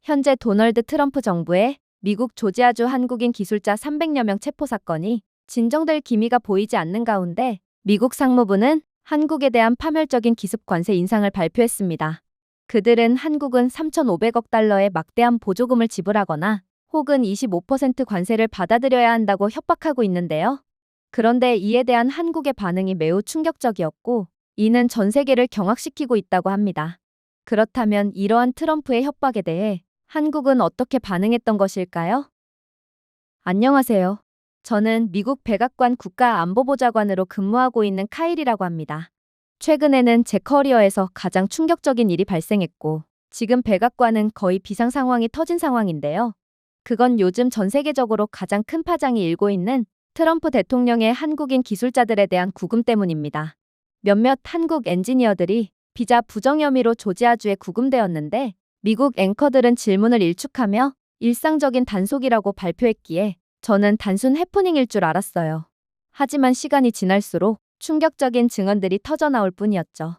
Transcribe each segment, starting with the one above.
현재 도널드 트럼프 정부의 미국 조지아주 한국인 기술자 300여 명 체포 사건이 진정될 기미가 보이지 않는 가운데 미국 상무부는 한국에 대한 파멸적인 기습 관세 인상을 발표했습니다. 그들은 한국은 3,500억 달러의 막대한 보조금을 지불하거나 혹은 25% 관세를 받아들여야 한다고 협박하고 있는데요. 그런데 이에 대한 한국의 반응이 매우 충격적이었고 이는 전 세계를 경악시키고 있다고 합니다. 그렇다면 이러한 트럼프의 협박에 대해 한국은 어떻게 반응했던 것일까요? 안녕하세요. 저는 미국 백악관 국가안보보좌관으로 근무하고 있는 카일이라고 합니다. 최근에는 제 커리어에서 가장 충격적인 일이 발생했고 지금 백악관은 거의 비상 상황이 터진 상황인데요. 그건 요즘 전 세계적으로 가장 큰 파장이 일고 있는 트럼프 대통령의 한국인 기술자들에 대한 구금 때문입니다. 몇몇 한국 엔지니어들이 비자 부정 혐의로 조지아주에 구금되었는데 미국 앵커들은 질문을 일축하며 일상적인 단속이라고 발표했기에 저는 단순 해프닝일 줄 알았어요. 하지만 시간이 지날수록 충격적인 증언들이 터져나올 뿐이었죠.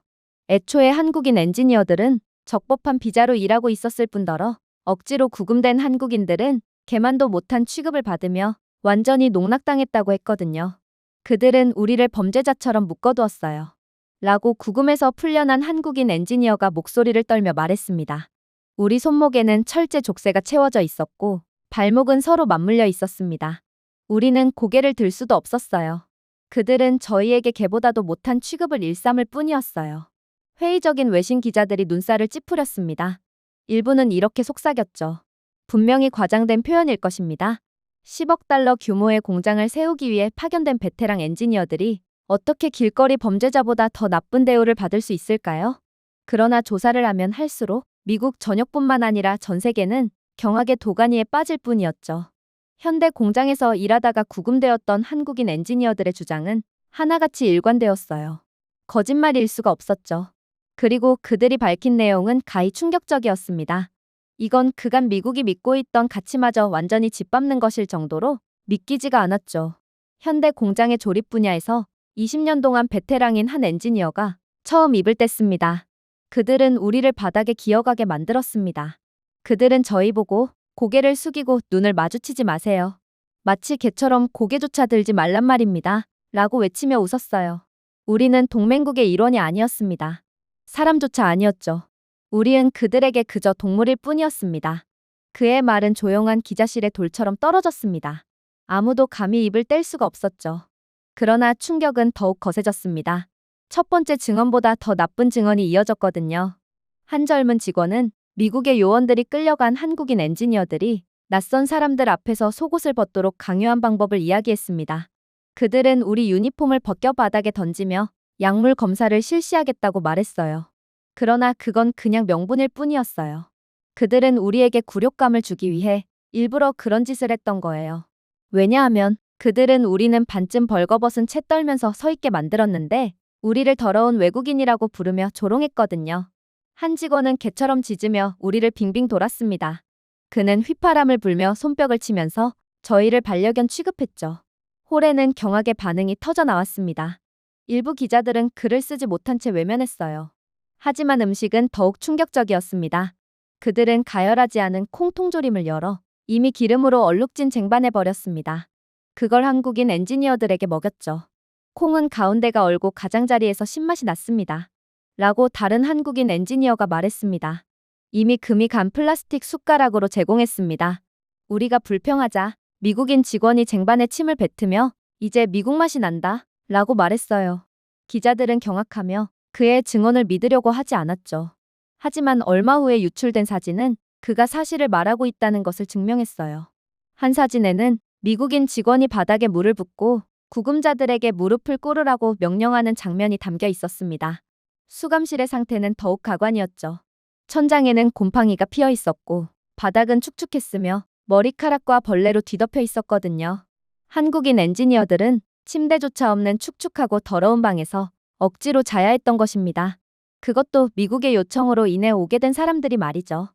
애초에 한국인 엔지니어들은 적법한 비자로 일하고 있었을 뿐더러 억지로 구금된 한국인들은 개만도 못한 취급을 받으며 완전히 농락당했다고 했거든요. 그들은 우리를 범죄자처럼 묶어두었어요. 라고 구금에서 풀려난 한국인 엔지니어가 목소리를 떨며 말했습니다. 우리 손목에는 철제 족쇄가 채워져 있었고 발목은 서로 맞물려 있었습니다. 우리는 고개를 들 수도 없었어요. 그들은 저희에게 개보다도 못한 취급을 일삼을 뿐이었어요. 회의적인 외신 기자들이 눈살을 찌푸렸습니다. 일부는 이렇게 속삭였죠. 분명히 과장된 표현일 것입니다. 10억 달러 규모의 공장을 세우기 위해 파견된 베테랑 엔지니어들이 어떻게 길거리 범죄자보다 더 나쁜 대우를 받을 수 있을까요? 그러나 조사를 하면 할수록 미국 전역뿐만 아니라 전 세계는 경악의 도가니에 빠질 뿐이었죠. 현대 공장에서 일하다가 구금되었던 한국인 엔지니어들의 주장은 하나같이 일관되었어요. 거짓말일 수가 없었죠. 그리고 그들이 밝힌 내용은 가히 충격적이었습니다. 이건 그간 미국이 믿고 있던 가치마저 완전히 짓밟는 것일 정도로 믿기지가 않았죠. 현대 공장의 조립 분야에서 20년 동안 베테랑인 한 엔지니어가 처음 입을 뗐습니다. 그들은 우리를 바닥에 기어가게 만들었습니다. 그들은 저희 보고 고개를 숙이고 눈을 마주치지 마세요. 마치 개처럼 고개조차 들지 말란 말입니다. 라고 외치며 웃었어요. 우리는 동맹국의 일원이 아니었습니다. 사람조차 아니었죠. 우리는 그들에게 그저 동물일 뿐이었습니다. 그의 말은 조용한 기자실의 돌처럼 떨어졌습니다. 아무도 감히 입을 뗄 수가 없었죠. 그러나 충격은 더욱 거세졌습니다. 첫 번째 증언보다 더 나쁜 증언이 이어졌거든요. 한 젊은 직원은 미국의 요원들이 끌려간 한국인 엔지니어들이 낯선 사람들 앞에서 속옷을 벗도록 강요한 방법을 이야기했습니다. 그들은 우리 유니폼을 벗겨 바닥에 던지며 약물 검사를 실시하겠다고 말했어요. 그러나 그건 그냥 명분일 뿐이었어요. 그들은 우리에게 굴욕감을 주기 위해 일부러 그런 짓을 했던 거예요. 왜냐하면 그들은 우리는 반쯤 벌거벗은 채 떨면서 서 있게 만들었는데 우리를 더러운 외국인이라고 부르며 조롱했거든요. 한 직원은 개처럼 짖으며 우리를 빙빙 돌았습니다. 그는 휘파람을 불며 손뼉을 치면서 저희를 반려견 취급했죠. 홀에는 경악의 반응이 터져 나왔습니다. 일부 기자들은 글을 쓰지 못한 채 외면했어요. 하지만 음식은 더욱 충격적이었습니다. 그들은 가열하지 않은 콩 통조림을 열어 이미 기름으로 얼룩진 쟁반에 버렸습니다. 그걸 한국인 엔지니어들에게 먹였죠. 콩은 가운데가 얼고 가장자리에서 신맛이 났습니다. 라고 다른 한국인 엔지니어가 말했습니다. 이미 금이 간 플라스틱 숟가락으로 제공했습니다. 우리가 불평하자 미국인 직원이 쟁반에 침을 뱉으며 이제 미국 맛이 난다 라고 말했어요. 기자들은 경악하며 그의 증언을 믿으려고 하지 않았죠. 하지만 얼마 후에 유출된 사진은 그가 사실을 말하고 있다는 것을 증명했어요. 한 사진에는 미국인 직원이 바닥에 물을 붓고 구금자들에게 무릎을 꿇으라고 명령하는 장면이 담겨 있었습니다. 수감실의 상태는 더욱 가관이었죠. 천장에는 곰팡이가 피어 있었고 바닥은 축축했으며 머리카락과 벌레로 뒤덮여 있었거든요. 한국인 엔지니어들은 침대조차 없는 축축하고 더러운 방에서 억지로 자야 했던 것입니다. 그것도 미국의 요청으로 인해 오게 된 사람들이 말이죠.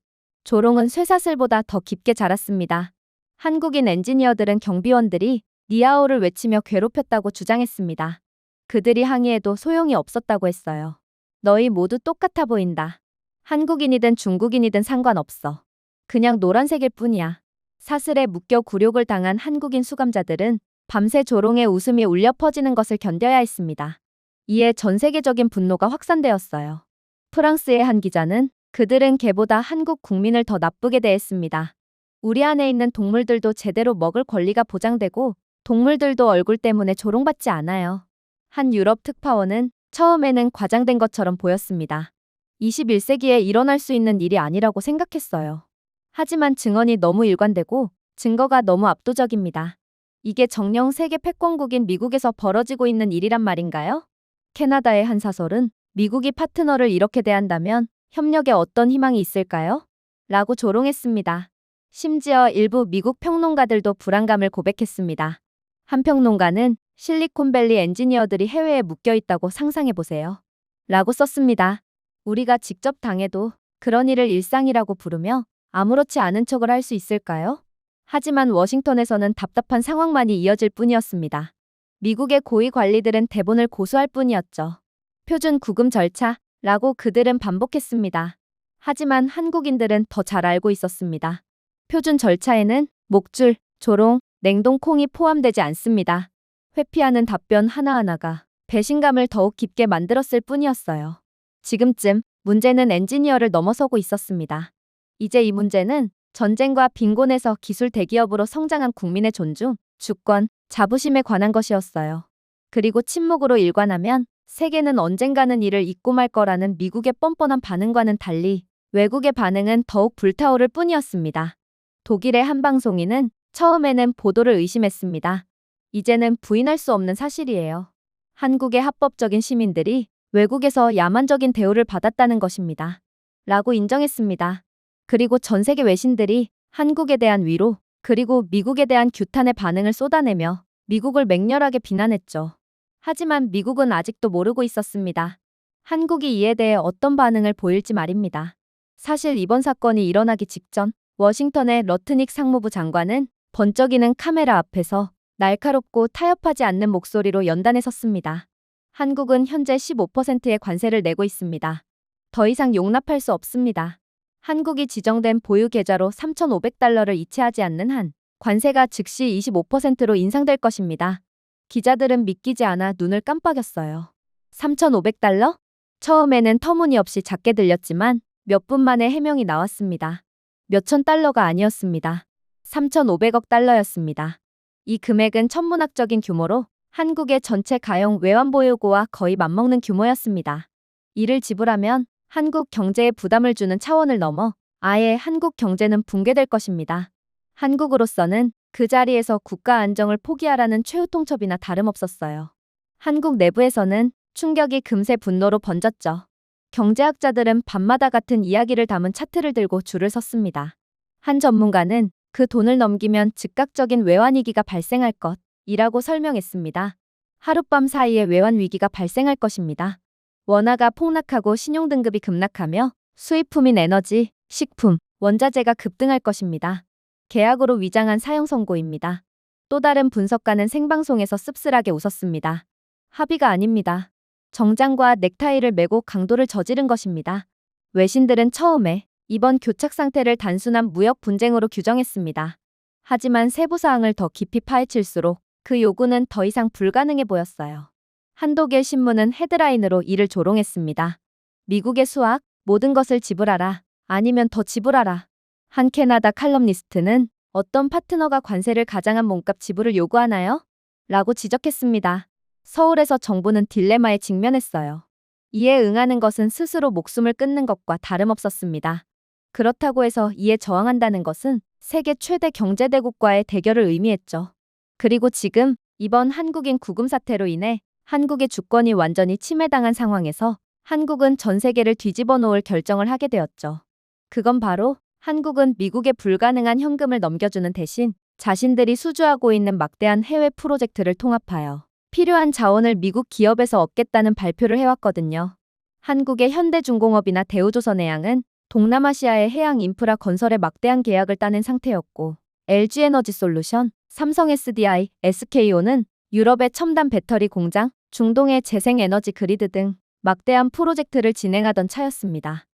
조롱은 쇠사슬보다 더 깊게 자랐습니다. 한국인 엔지니어들은 경비원들이 니아오를 외치며 괴롭혔다고 주장했습니다. 그들이 항의해도 소용이 없었다고 했어요. 너희 모두 똑같아 보인다. 한국인이든 중국인이든 상관없어. 그냥 노란색일 뿐이야. 사슬에 묶여 굴욕을 당한 한국인 수감자들은 밤새 조롱의 웃음이 울려 퍼지는 것을 견뎌야 했습니다. 이에 전 세계적인 분노가 확산되었어요. 프랑스의 한 기자는 그들은 개보다 한국 국민을 더 나쁘게 대했습니다. 우리 안에 있는 동물들도 제대로 먹을 권리가 보장되고 동물들도 얼굴 때문에 조롱받지 않아요. 한 유럽 특파원은 처음에는 과장된 것처럼 보였습니다. 21세기에 일어날 수 있는 일이 아니라고 생각했어요. 하지만 증언이 너무 일관되고 증거가 너무 압도적입니다. 이게 정녕 세계 패권국인 미국에서 벌어지고 있는 일이란 말인가요? 캐나다의 한 사설은 미국이 파트너를 이렇게 대한다면 협력에 어떤 희망이 있을까요? 라고 조롱했습니다. 심지어 일부 미국 평론가들도 불안감을 고백했습니다. 한 평론가는 실리콘밸리 엔지니어들이 해외에 묶여 있다고 상상해보세요. 라고 썼습니다. 우리가 직접 당해도 그런 일을 일상이라고 부르며 아무렇지 않은 척을 할 수 있을까요? 하지만 워싱턴에서는 답답한 상황만이 이어질 뿐이었습니다. 미국의 고위 관리들은 대본을 고수할 뿐이었죠. 표준 구금 절차라고 그들은 반복했습니다. 하지만 한국인들은 더 잘 알고 있었습니다. 표준 절차에는 목줄, 조롱, 냉동콩이 포함되지 않습니다. 회피하는 답변 하나하나가 배신감을 더욱 깊게 만들었을 뿐이었어요. 지금쯤 문제는 엔지니어를 넘어서고 있었습니다. 이제 이 문제는 전쟁과 빈곤에서 기술 대기업으로 성장한 국민의 존중, 주권, 자부심에 관한 것이었어요. 그리고 침묵으로 일관하면 세계는 언젠가는 이를 잊고 말 거라는 미국의 뻔뻔한 반응과는 달리 외국의 반응은 더욱 불타오를 뿐이었습니다. 독일의 한 방송인은 처음에는 보도를 의심했습니다. 이제는 부인할 수 없는 사실이에요. 한국의 합법적인 시민들이 외국에서 야만적인 대우를 받았다는 것입니다. 라고 인정했습니다. 그리고 전 세계 외신들이 한국에 대한 위로, 그리고 미국에 대한 규탄의 반응을 쏟아내며 미국을 맹렬하게 비난했죠. 하지만 미국은 아직도 모르고 있었습니다. 한국이 이에 대해 어떤 반응을 보일지 말입니다. 사실 이번 사건이 일어나기 직전 워싱턴의 러트닉 상무부 장관은 번쩍이는 카메라 앞에서 날카롭고 타협하지 않는 목소리로 연단에 섰습니다. 한국은 현재 15%의 관세를 내고 있습니다. 더 이상 용납할 수 없습니다. 한국이 지정된 보유 계좌로 $3,500를 이체하지 않는 한 관세가 즉시 25%로 인상될 것입니다. 기자들은 믿기지 않아 눈을 깜빡였어요. $3,500? 처음에는 터무니없이 작게 들렸지만 몇 분 만에 해명이 나왔습니다. 몇천 달러가 아니었습니다. 3,500억 달러였습니다. 이 금액은 천문학적인 규모로 한국의 전체 가용 외환보유고와 거의 맞먹는 규모였습니다. 이를 지불하면 한국 경제에 부담을 주는 차원을 넘어 아예 한국 경제는 붕괴될 것입니다. 한국으로서는 그 자리에서 국가 안정을 포기하라는 최후 통첩이나 다름없었어요. 한국 내부에서는 충격이 금세 분노로 번졌죠. 경제학자들은 밤마다 같은 이야기를 담은 차트를 들고 줄을 섰습니다. 한 전문가는 그 돈을 넘기면 즉각적인 외환위기가 발생할 것이라고 설명했습니다. 하룻밤 사이에 외환위기가 발생할 것입니다. 원화가 폭락하고 신용등급이 급락하며 수입품인 에너지, 식품, 원자재가 급등할 것입니다. 계약으로 위장한 사형 선고입니다. 또 다른 분석가는 생방송에서 씁쓸하게 웃었습니다. 합의가 아닙니다. 정장과 넥타이를 메고 강도를 저지른 것입니다. 외신들은 처음에 이번 교착 상태를 단순한 무역 분쟁으로 규정했습니다. 하지만 세부 사항을 더 깊이 파헤칠수록 그 요구는 더 이상 불가능해 보였어요. 한 독일 신문은 헤드라인으로 이를 조롱했습니다. 미국의 수학, 모든 것을 지불하라. 아니면 더 지불하라. 한 캐나다 칼럼니스트는 어떤 파트너가 관세를 가장한 몸값 지불을 요구하나요? 라고 지적했습니다. 서울에서 정부는 딜레마에 직면했어요. 이에 응하는 것은 스스로 목숨을 끊는 것과 다름없었습니다. 그렇다고 해서 이에 저항한다는 것은 세계 최대 경제대국과의 대결을 의미했죠. 그리고 지금 이번 한국인 구금 사태로 인해 한국의 주권이 완전히 침해당한 상황에서 한국은 전 세계를 뒤집어 놓을 결정을 하게 되었죠. 그건 바로 한국은 미국에 불가능한 현금을 넘겨주는 대신 자신들이 수주하고 있는 막대한 해외 프로젝트를 통합하여 필요한 자원을 미국 기업에서 얻겠다는 발표를 해왔거든요. 한국의 현대중공업이나 대우조선해양은 동남아시아의 해양 인프라 건설에 막대한 계약을 따낸 상태였고 LG에너지솔루션, 삼성 SDI, SKO는 유럽의 첨단 배터리 공장, 중동의 재생에너지 그리드 등 막대한 프로젝트를 진행하던 차였습니다.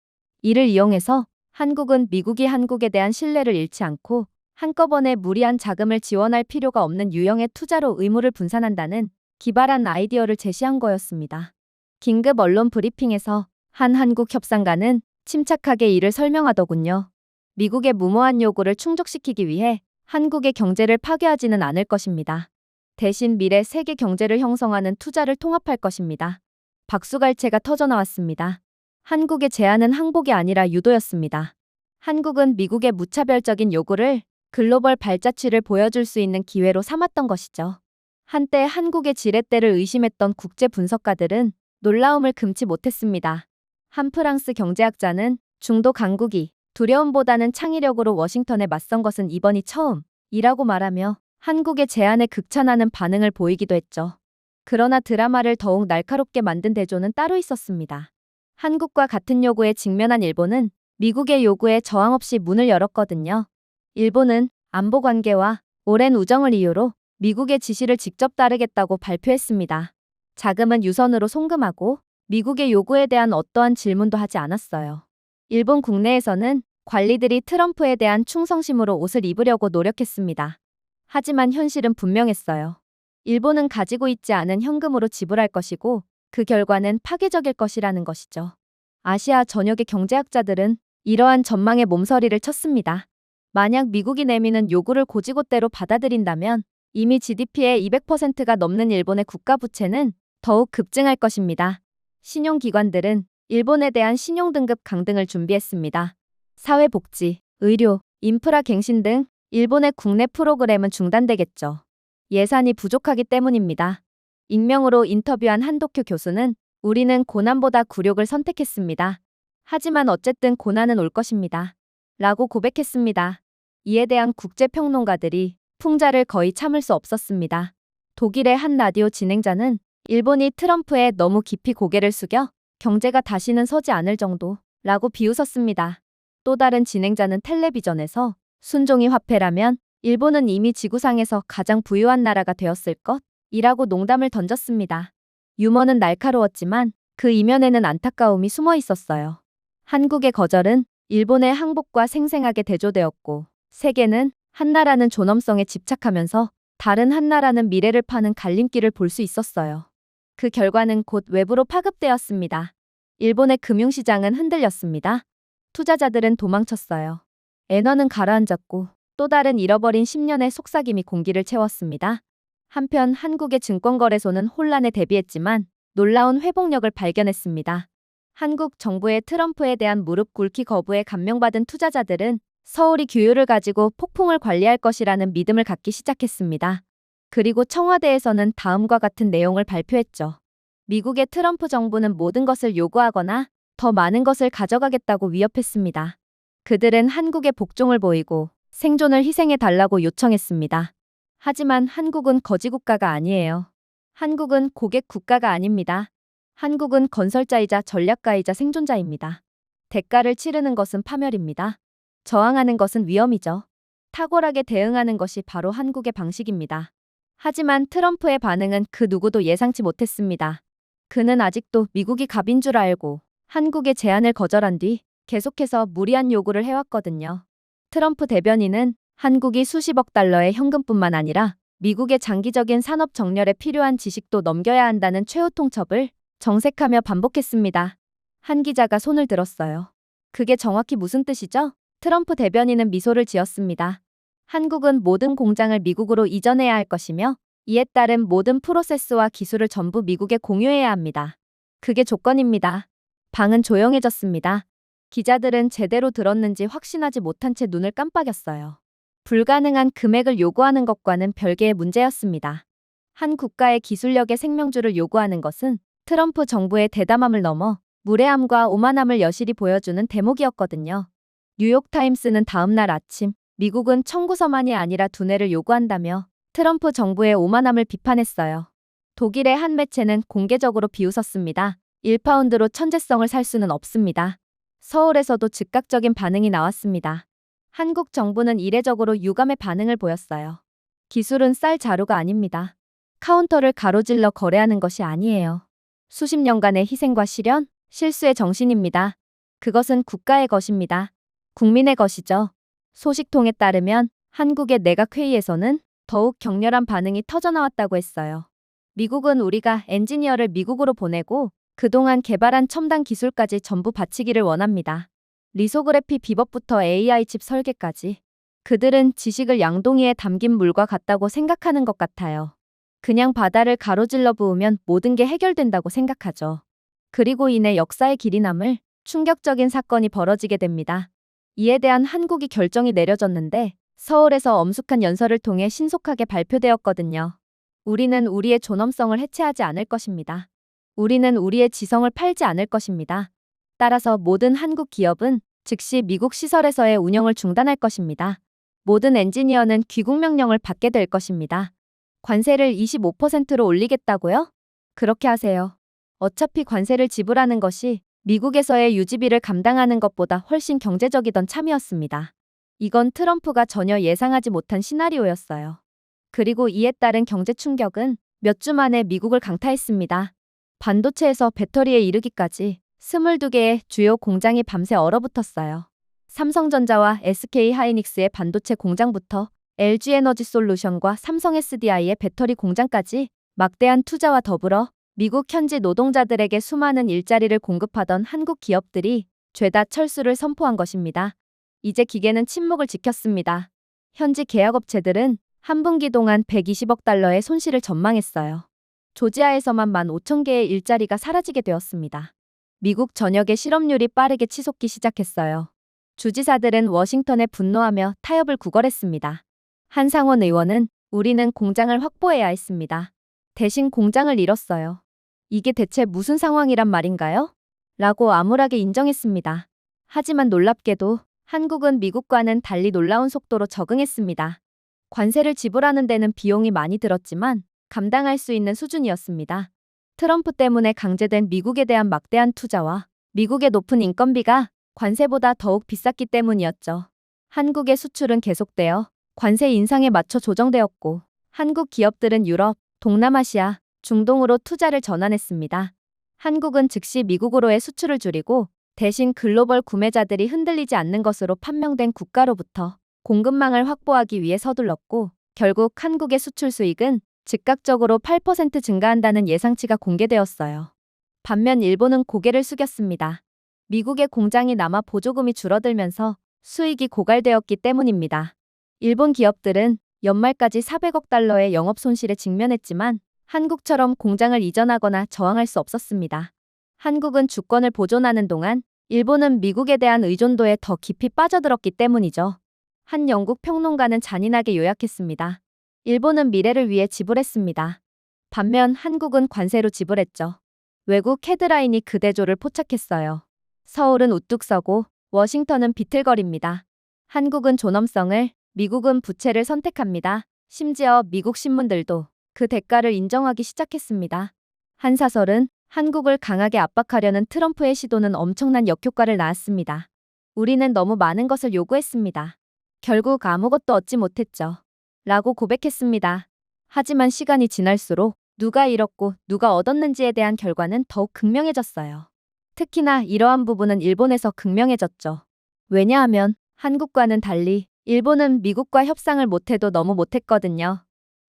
이를 이용해서 한국은 미국이 한국에 대한 신뢰를 잃지 않고 한꺼번에 무리한 자금을 지원할 필요가 없는 유형의 투자로 의무를 분산한다는 기발한 아이디어를 제시한 거였습니다. 긴급 언론 브리핑에서 한 한국 협상가는 침착하게 이를 설명하더군요. 미국의 무모한 요구를 충족시키기 위해 한국의 경제를 파괴하지는 않을 것입니다. 대신 미래 세계 경제를 형성하는 투자를 통합할 것입니다. 박수갈채가 터져나왔습니다. 한국의 제안은 항복이 아니라 유도였습니다. 한국은 미국의 무차별적인 요구를 글로벌 발자취를 보여줄 수 있는 기회로 삼았던 것이죠. 한때 한국의 지렛대를 의심했던 국제 분석가들은 놀라움을 금치 못했습니다. 한 프랑스 경제학자는 중도 강국이 두려움보다는 창의력으로 워싱턴에 맞선 것은 이번이 처음이라고 말하며 한국의 제안에 극찬하는 반응을 보이기도 했죠. 그러나 드라마를 더욱 날카롭게 만든 대조는 따로 있었습니다. 한국과 같은 요구에 직면한 일본은 미국의 요구에 저항 없이 문을 열었거든요. 일본은 안보 관계와 오랜 우정을 이유로 미국의 지시를 직접 따르겠다고 발표했습니다. 자금은 유선으로 송금하고 미국의 요구에 대한 어떠한 질문도 하지 않았어요. 일본 국내에서는 관리들이 트럼프에 대한 충성심으로 옷을 입으려고 노력했습니다. 하지만 현실은 분명했어요. 일본은 가지고 있지 않은 현금으로 지불할 것이고 그 결과는 파괴적일 것이라는 것이죠. 아시아 전역의 경제학자들은 이러한 전망에 몸서리를 쳤습니다. 만약 미국이 내미는 요구를 고지고대로 받아들인다면 이미 GDP의 200%가 넘는 일본의 국가부채는 더욱 급증할 것입니다. 신용기관들은 일본에 대한 신용등급 강등을 준비했습니다. 사회복지, 의료, 인프라 갱신 등 일본의 국내 프로그램은 중단되겠죠. 예산이 부족하기 때문입니다. 익명으로 인터뷰한 한덕규 교수는 우리는 고난보다 굴욕을 선택했습니다. 하지만 어쨌든 고난은 올 것입니다. 라고 고백했습니다. 이에 대한 국제평론가들이 풍자를 거의 참을 수 없었습니다. 독일의 한 라디오 진행자는 일본이 트럼프에 너무 깊이 고개를 숙여 경제가 다시는 서지 않을 정도라고 비웃었습니다. 또 다른 진행자는 텔레비전에서 순종이 화폐라면 일본은 이미 지구상에서 가장 부유한 나라가 되었을 것이라고 농담을 던졌습니다. 유머는 날카로웠지만 그 이면에는 안타까움이 숨어 있었어요. 한국의 거절은 일본의 항복과 생생하게 대조되었고 세계는 한 나라는 존엄성에 집착하면서 다른 한 나라는 미래를 파는 갈림길을 볼 수 있었어요. 그 결과는 곧 외부로 파급되었습니다. 일본의 금융시장은 흔들렸습니다. 투자자들은 도망쳤어요. 엔화는 가라앉았고 또 다른 잃어버린 10년의 속삭임이 공기를 채웠습니다. 한편 한국의 증권거래소는 혼란에 대비했지만 놀라운 회복력을 발견했습니다. 한국 정부의 트럼프에 대한 무릎 꿇기 거부에 감명받은 투자자들은 서울이 규율을 가지고 폭풍을 관리할 것이라는 믿음을 갖기 시작했습니다. 그리고 청와대에서는 다음과 같은 내용을 발표했죠. 미국의 트럼프 정부는 모든 것을 요구하거나 더 많은 것을 가져가겠다고 위협했습니다. 그들은 한국에 복종을 보이고 생존을 희생해달라고 요청했습니다. 하지만 한국은 거지 국가가 아니에요. 한국은 고객 국가가 아닙니다. 한국은 건설자이자 전략가이자 생존자입니다. 대가를 치르는 것은 파멸입니다. 저항하는 것은 위험이죠. 탁월하게 대응하는 것이 바로 한국의 방식입니다. 하지만 트럼프의 반응은 그 누구도 예상치 못했습니다. 그는 아직도 미국이 갑인 줄 알고 한국의 제안을 거절한 뒤 계속해서 무리한 요구를 해왔거든요. 트럼프 대변인은 한국이 수십억 달러의 현금뿐만 아니라 미국의 장기적인 산업 정렬에 필요한 지식도 넘겨야 한다는 최후 통첩을 정색하며 반복했습니다. 한 기자가 손을 들었어요. 그게 정확히 무슨 뜻이죠? 트럼프 대변인은 미소를 지었습니다. 한국은 모든 공장을 미국으로 이전해야 할 것이며 이에 따른 모든 프로세스와 기술을 전부 미국에 공유해야 합니다. 그게 조건입니다. 방은 조용해졌습니다. 기자들은 제대로 들었는지 확신하지 못한 채 눈을 깜빡였어요. 불가능한 금액을 요구하는 것과는 별개의 문제였습니다. 한 국가의 기술력의 생명줄을 요구하는 것은 트럼프 정부의 대담함을 넘어 무례함과 오만함을 여실히 보여주는 대목이었거든요. 뉴욕타임스는 다음 날 아침 미국은 청구서만이 아니라 두뇌를 요구한다며 트럼프 정부의 오만함을 비판했어요. 독일의 한 매체는 공개적으로 비웃었습니다. 1파운드로 천재성을 살 수는 없습니다. 서울에서도 즉각적인 반응이 나왔습니다. 한국 정부는 이례적으로 유감의 반응을 보였어요. 기술은 쌀 자루가 아닙니다. 카운터를 가로질러 거래하는 것이 아니에요. 수십 년간의 희생과 시련, 실수의 정신입니다. 그것은 국가의 것입니다. 국민의 것이죠. 소식통에 따르면 한국의 내각회의에서는 더욱 격렬한 반응이 터져나왔다고 했어요. 미국은 우리가 엔지니어를 미국으로 보내고 그동안 개발한 첨단 기술까지 전부 바치기를 원합니다. 리소그래피 비법부터 AI 칩 설계까지. 그들은 지식을 양동이에 담긴 물과 같다고 생각하는 것 같아요. 그냥 바다를 가로질러 부으면 모든 게 해결된다고 생각하죠. 그리고 이내 역사의 길이 남을 충격적인 사건이 벌어지게 됩니다. 이에 대한 한국이 결정이 내려졌는데 서울에서 엄숙한 연설을 통해 신속하게 발표되었거든요. 우리는 우리의 존엄성을 해체하지 않을 것입니다. 우리는 우리의 지성을 팔지 않을 것입니다. 따라서 모든 한국 기업은 즉시 미국 시설에서의 운영을 중단할 것입니다. 모든 엔지니어는 귀국 명령을 받게 될 것입니다. 관세를 25%로 올리겠다고요? 그렇게 하세요. 어차피 관세를 지불하는 것이 미국에서의 유지비를 감당하는 것보다 훨씬 경제적이던 참이었습니다. 이건 트럼프가 전혀 예상하지 못한 시나리오였어요. 그리고 이에 따른 경제 충격은 몇 주 만에 미국을 강타했습니다. 반도체에서 배터리에 이르기까지 22개의 주요 공장이 밤새 얼어붙었어요. 삼성전자와 SK하이닉스의 반도체 공장부터 LG에너지솔루션과 삼성 SDI의 배터리 공장까지 막대한 투자와 더불어 미국 현지 노동자들에게 수많은 일자리를 공급하던 한국 기업들이 죄다 철수를 선포한 것입니다. 이제 기계는 침묵을 지켰습니다. 현지 계약업체들은 한 분기 동안 120억 달러의 손실을 전망했어요. 조지아에서만 15,000개의 일자리가 사라지게 되었습니다. 미국 전역의 실업률이 빠르게 치솟기 시작했어요. 주지사들은 워싱턴에 분노하며 타협을 구걸했습니다. 한상원 의원은 우리는 공장을 확보해야 했습니다. 대신 공장을 잃었어요. 이게 대체 무슨 상황이란 말인가요? 라고 암울하게 인정했습니다. 하지만 놀랍게도 한국은 미국과는 달리 놀라운 속도로 적응했습니다. 관세를 지불하는 데는 비용이 많이 들었지만 감당할 수 있는 수준이었습니다. 트럼프 때문에 강제된 미국에 대한 막대한 투자와 미국의 높은 인건비가 관세보다 더욱 비쌌기 때문이었죠. 한국의 수출은 계속되어 관세 인상에 맞춰 조정되었고 한국 기업들은 유럽, 동남아시아, 중동으로 투자를 전환했습니다. 한국은 즉시 미국으로의 수출을 줄이고 대신 글로벌 구매자들이 흔들리지 않는 것으로 판명된 국가로부터 공급망을 확보하기 위해 서둘렀고 결국 한국의 수출 수익은 즉각적으로 8% 증가한다는 예상치가 공개되었어요. 반면 일본은 고개를 숙였습니다. 미국의 공장이 남아 보조금이 줄어들면서 수익이 고갈되었기 때문입니다. 일본 기업들은 연말까지 400억 달러의 영업 손실에 직면했지만 한국처럼 공장을 이전하거나 저항할 수 없었습니다. 한국은 주권을 보존하는 동안 일본은 미국에 대한 의존도에 더 깊이 빠져들었기 때문이죠. 한 영국 평론가는 잔인하게 요약했습니다. 일본은 미래를 위해 지불했습니다. 반면 한국은 관세로 지불했죠. 외국 헤드라인이 그 대조를 포착했어요. 서울은 우뚝 서고 워싱턴은 비틀거립니다. 한국은 존엄성을, 미국은 부채를 선택합니다. 심지어 미국 신문들도 그 대가를 인정하기 시작했습니다. 한사설은 한국을 강하게 압박하려는 트럼프의 시도는 엄청난 역효과를 낳았습니다. 우리는 너무 많은 것을 요구했습니다. 결국 아무것도 얻지 못했죠. 라고 고백했습니다. 하지만 시간이 지날수록 누가 잃었고 누가 얻었는지에 대한 결과는 더욱 극명해졌어요. 특히나 이러한 부분은 일본에서 극명해졌죠. 왜냐하면 한국과는 달리 일본은 미국과 협상을 못해도 너무 못했거든요.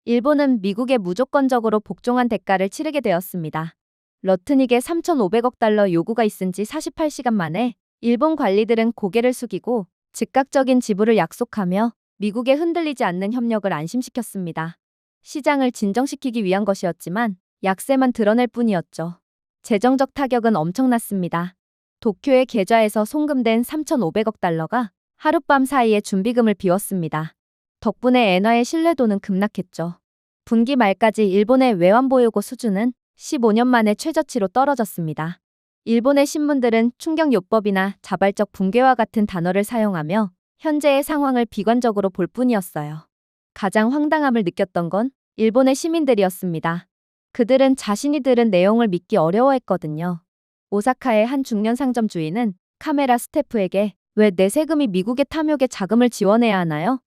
일본은 미국에 무조건적으로 복종한 대가를 치르게 되었습니다. 러트닉의 3,500억 달러 요구가 있은 지 48시간 만에 일본 관리들은 고개를 숙이고 즉각적인 지불을 약속하며 미국에 흔들리지 않는 협력을 안심시켰습니다. 시장을 진정시키기 위한 것이었지만 약세만 드러낼 뿐이었죠. 재정적 타격은 엄청났습니다. 도쿄의 계좌에서 송금된 3,500억 달러가 하룻밤 사이에 준비금을 비웠습니다. 덕분에 엔화의 신뢰도는 급락했죠. 분기 말까지 일본의 외환보유고 수준은 15년 만에 최저치로 떨어졌습니다. 일본의 신문들은 충격요법이나 자발적 붕괴와 같은 단어를 사용하며 현재의 상황을 비관적으로 볼 뿐이었어요. 가장 황당함을 느꼈던 건 일본의 시민들이었습니다. 그들은 자신이 들은 내용을 믿기 어려워했거든요. 오사카의 한 중년 상점 주인은 카메라 스태프에게 왜 내 세금이 미국의 탐욕에 자금을 지원해야 하나요?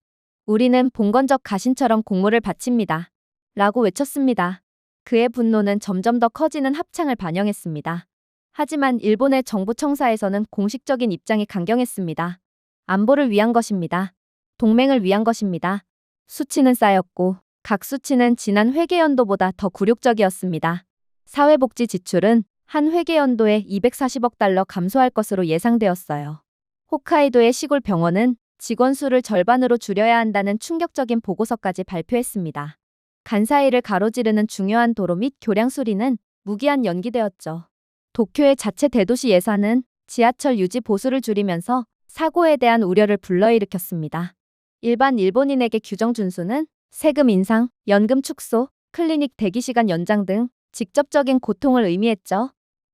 우리는 봉건적 가신처럼 공물을 바칩니다. 라고 외쳤습니다. 그의 분노는 점점 더 커지는 합창을 반영했습니다. 하지만 일본의 정부 청사에서는 공식적인 입장이 강경했습니다. 안보를 위한 것입니다. 동맹을 위한 것입니다. 수치는 쌓였고 각 수치는 지난 회계연도보다 더 굴욕적이었습니다. 사회복지 지출은 한 회계연도에 240억 달러 감소할 것으로 예상되었어요. 홋카이도의 시골 병원은 직원 수를 절반으로 줄여야 한다는 충격적인 보고서까지 발표했습니다. 간사이를 가로지르는 중요한 도로 및 교량 수리는 무기한 연기되었죠. 도쿄의 자체 대도시 예산은 지하철 유지 보수를 줄이면서 사고에 대한 우려를 불러일으켰습니다. 일반 일본인에게 규정 준수는 세금 인상, 연금 축소, 클리닉 대기시간 연장 등 직접적인 고통을 의미했죠.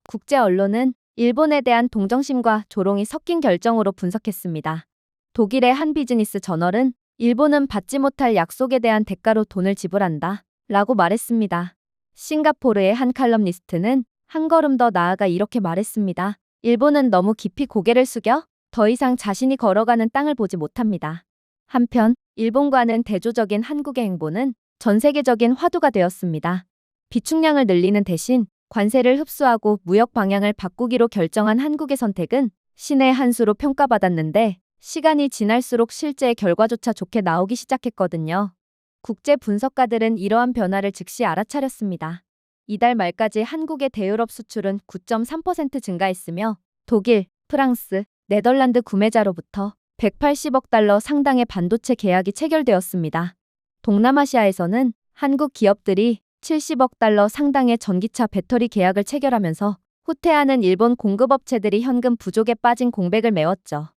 국제 언론은 일본에 대한 동정심과 조롱이 섞인 결정으로 분석했습니다. 독일의 한 비즈니스 저널은 일본은 받지 못할 약속에 대한 대가로 돈을 지불한다 라고 말했습니다. 싱가포르의 한 칼럼니스트는 한 걸음 더 나아가 이렇게 말했습니다. 일본은 너무 깊이 고개를 숙여 더 이상 자신이 걸어가는 땅을 보지 못합니다. 한편 일본과는 대조적인 한국의 행보는 전 세계적인 화두가 되었습니다. 비축량을 늘리는 대신 관세를 흡수하고 무역 방향을 바꾸기로 결정한 한국의 선택은 신의 한 수로 평가받았는데 시간이 지날수록 실제의 결과조차 좋게 나오기 시작했거든요. 국제 분석가들은 이러한 변화를 즉시 알아차렸습니다. 이달 말까지 한국의 대유럽 수출은 9.3% 증가했으며 독일, 프랑스, 네덜란드 구매자로부터 180억 달러 상당의 반도체 계약이 체결되었습니다. 동남아시아에서는 한국 기업들이 70억 달러 상당의 전기차 배터리 계약을 체결하면서 후퇴하는 일본 공급업체들이 현금 부족에 빠진 공백을 메웠죠.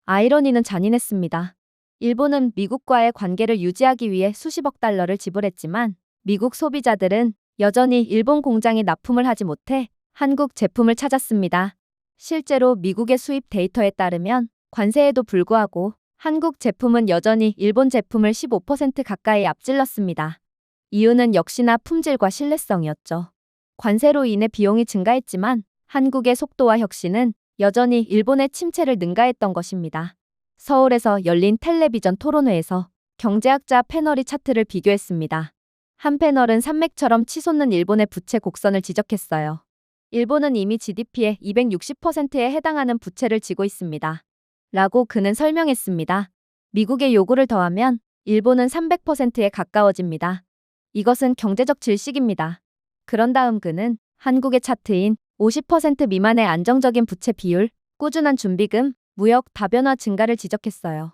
아이러니는 잔인했습니다. 일본은 미국과의 관계를 유지하기 위해 수십억 달러를 지불했지만 미국 소비자들은 여전히 일본 공장이 납품을 하지 못해 한국 제품을 찾았습니다. 실제로 미국의 수입 데이터에 따르면 관세에도 불구하고 한국 제품은 여전히 일본 제품을 15% 가까이 앞질렀습니다. 이유는 역시나 품질과 신뢰성이었죠. 관세로 인해 비용이 증가했지만 한국의 속도와 혁신은 여전히 일본의 침체를 능가했던 것입니다. 서울에서 열린 텔레비전 토론회에서 경제학자 패널이 차트를 비교했습니다. 한 패널은 산맥처럼 치솟는 일본의 부채 곡선을 지적했어요. 일본은 이미 GDP의 260%에 해당하는 부채를 지고 있습니다. 라고 그는 설명했습니다. 미국의 요구를 더하면 일본은 300%에 가까워집니다. 이것은 경제적 질식입니다. 그런 다음 그는 한국의 차트인 50% 미만의 안정적인 부채 비율, 꾸준한 준비금, 무역 다변화 증가를 지적했어요.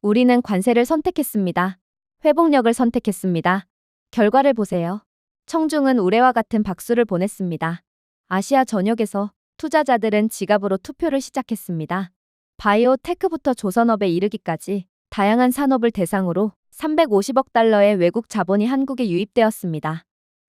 우리는 관세를 선택했습니다. 회복력을 선택했습니다. 결과를 보세요. 청중은 우레와 같은 박수를 보냈습니다. 아시아 전역에서 투자자들은 지갑으로 투표를 시작했습니다. 바이오 테크부터 조선업에 이르기까지 다양한 산업을 대상으로 350억 달러의 외국 자본이 한국에 유입되었습니다.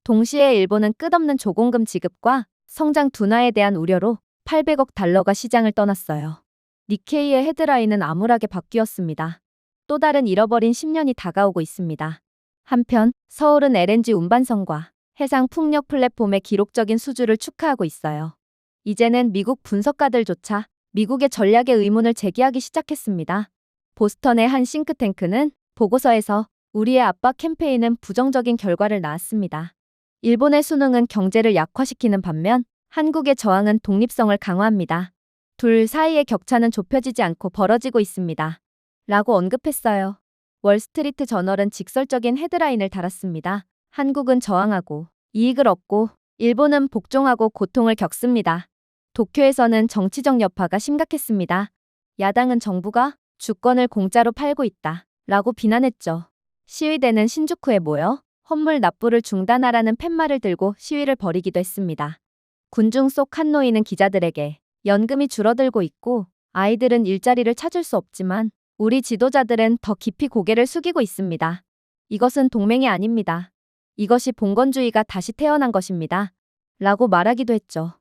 동시에 일본은 끝없는 조공금 지급과 성장 둔화에 대한 우려로 800억 달러가 시장을 떠났어요. 니케이의 헤드라인은 암울하게 바뀌었습니다. 또 다른 잃어버린 10년이 다가오고 있습니다. 한편 서울은 LNG 운반선과 해상 풍력 플랫폼의 기록적인 수주를 축하하고 있어요. 이제는 미국 분석가들조차 미국의 전략에 의문을 제기하기 시작했습니다. 보스턴의 한 싱크탱크는 보고서에서 우리의 압박 캠페인은 부정적인 결과를 낳았습니다. 일본의 수능은 경제를 약화시키는 반면 한국의 저항은 독립성을 강화합니다. 둘 사이의 격차는 좁혀지지 않고 벌어지고 있습니다. 라고 언급했어요. 월스트리트 저널은 직설적인 헤드라인을 달았습니다. 한국은 저항하고 이익을 얻고 일본은 복종하고 고통을 겪습니다. 도쿄에서는 정치적 여파가 심각했습니다. 야당은 정부가 주권을 공짜로 팔고 있다. 라고 비난했죠. 시위대는 신주쿠에 모여 헌물 납부를 중단하라는 팻말을 들고 시위를 벌이기도 했습니다. 군중 속 한 노인은 기자들에게 연금이 줄어들고 있고 아이들은 일자리를 찾을 수 없지만 우리 지도자들은 더 깊이 고개를 숙이고 있습니다. 이것은 동맹이 아닙니다. 이것이 봉건주의가 다시 태어난 것입니다. 라고 말하기도 했죠.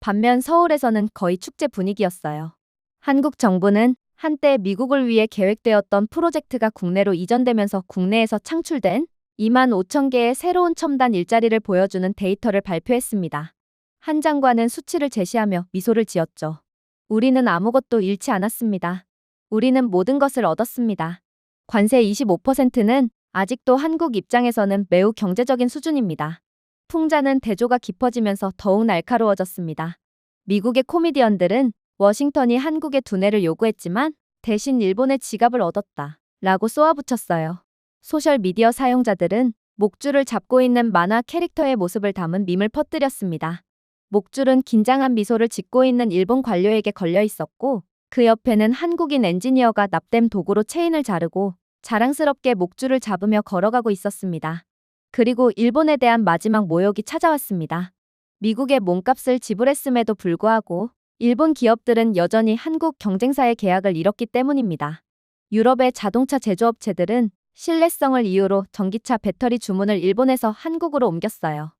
반면 서울에서는 거의 축제 분위기였어요. 한국 정부는 한때 미국을 위해 계획되었던 프로젝트가 국내로 이전되면서 국내에서 창출된 2만 5천 개의 새로운 첨단 일자리를 보여주는 데이터를 발표했습니다. 한 장관은 수치를 제시하며 미소를 지었죠. 우리는 아무것도 잃지 않았습니다. 우리는 모든 것을 얻었습니다. 관세 25%는 아직도 한국 입장에서는 매우 경제적인 수준입니다. 풍자는 대조가 깊어지면서 더욱 날카로워졌습니다. 미국의 코미디언들은 워싱턴이 한국의 두뇌를 요구했지만 대신 일본의 지갑을 얻었다. 라고 쏘아붙였어요. 소셜미디어 사용자들은 목줄을 잡고 있는 만화 캐릭터의 모습을 담은 밈을 퍼뜨렸습니다. 목줄은 긴장한 미소를 짓고 있는 일본 관료에게 걸려 있었고 그 옆에는 한국인 엔지니어가 납땜 도구로 체인을 자르고 자랑스럽게 목줄을 잡으며 걸어가고 있었습니다. 그리고 일본에 대한 마지막 모욕이 찾아왔습니다. 미국의 몸값을 지불했음에도 불구하고 일본 기업들은 여전히 한국 경쟁사의 계약을 잃었기 때문입니다. 유럽의 자동차 제조업체들은 신뢰성을 이유로 전기차 배터리 주문을 일본에서 한국으로 옮겼어요.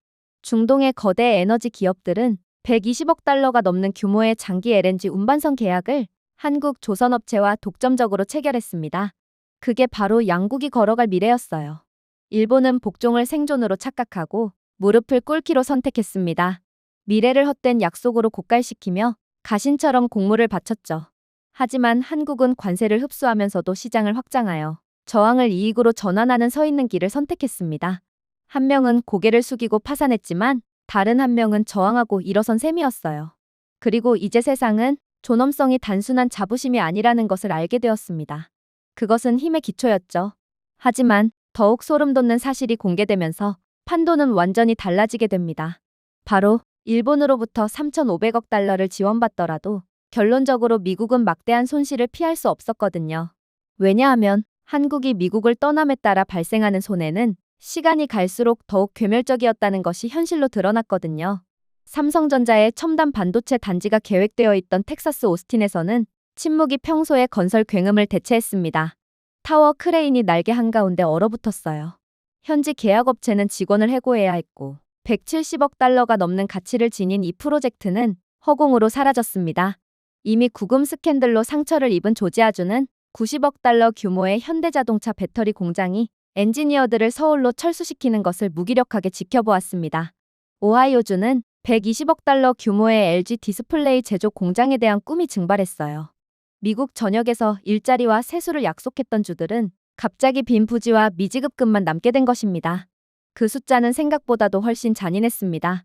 중동의 거대 에너지 기업들은 120억 달러가 넘는 규모의 장기 LNG 운반선 계약을 한국 조선업체와 독점적으로 체결했습니다. 그게 바로 양국이 걸어갈 미래였어요. 일본은 복종을 생존으로 착각하고 무릎을 꿇기로 선택했습니다. 미래를 헛된 약속으로 고갈시키며 가신처럼 공물을 바쳤죠. 하지만 한국은 관세를 흡수하면서도 시장을 확장하여 저항을 이익으로 전환하는 서 있는 길을 선택했습니다. 한 명은 고개를 숙이고 파산했지만 다른 한 명은 저항하고 일어선 셈이었어요. 그리고 이제 세상은 존엄성이 단순한 자부심이 아니라는 것을 알게 되었습니다. 그것은 힘의 기초였죠. 하지만 더욱 소름 돋는 사실이 공개되면서 판도는 완전히 달라지게 됩니다. 바로 일본으로부터 3,500억 달러를 지원받더라도 결론적으로 미국은 막대한 손실을 피할 수 없었거든요. 왜냐하면 한국이 미국을 떠남에 따라 발생하는 손해는 시간이 갈수록 더욱 괴멸적이었다는 것이 현실로 드러났거든요. 삼성전자의 첨단 반도체 단지가 계획되어 있던 텍사스 오스틴에서는 침묵이 평소의 건설 굉음을 대체했습니다. 타워 크레인이 날개 한가운데 얼어붙었어요. 현지 계약업체는 직원을 해고해야 했고 170억 달러가 넘는 가치를 지닌 이 프로젝트는 허공으로 사라졌습니다. 이미 구금 스캔들로 상처를 입은 조지아주는 90억 달러 규모의 현대자동차 배터리 공장이 엔지니어들을 서울로 철수시키는 것을 무기력하게 지켜보았습니다. 오하이오주는 120억 달러 규모의 LG 디스플레이 제조 공장에 대한 꿈이 증발했어요. 미국 전역에서 일자리와 세수를 약속했던 주들은 갑자기 빈 부지와 미지급금만 남게 된 것입니다. 그 숫자는 생각보다도 훨씬 잔인했습니다.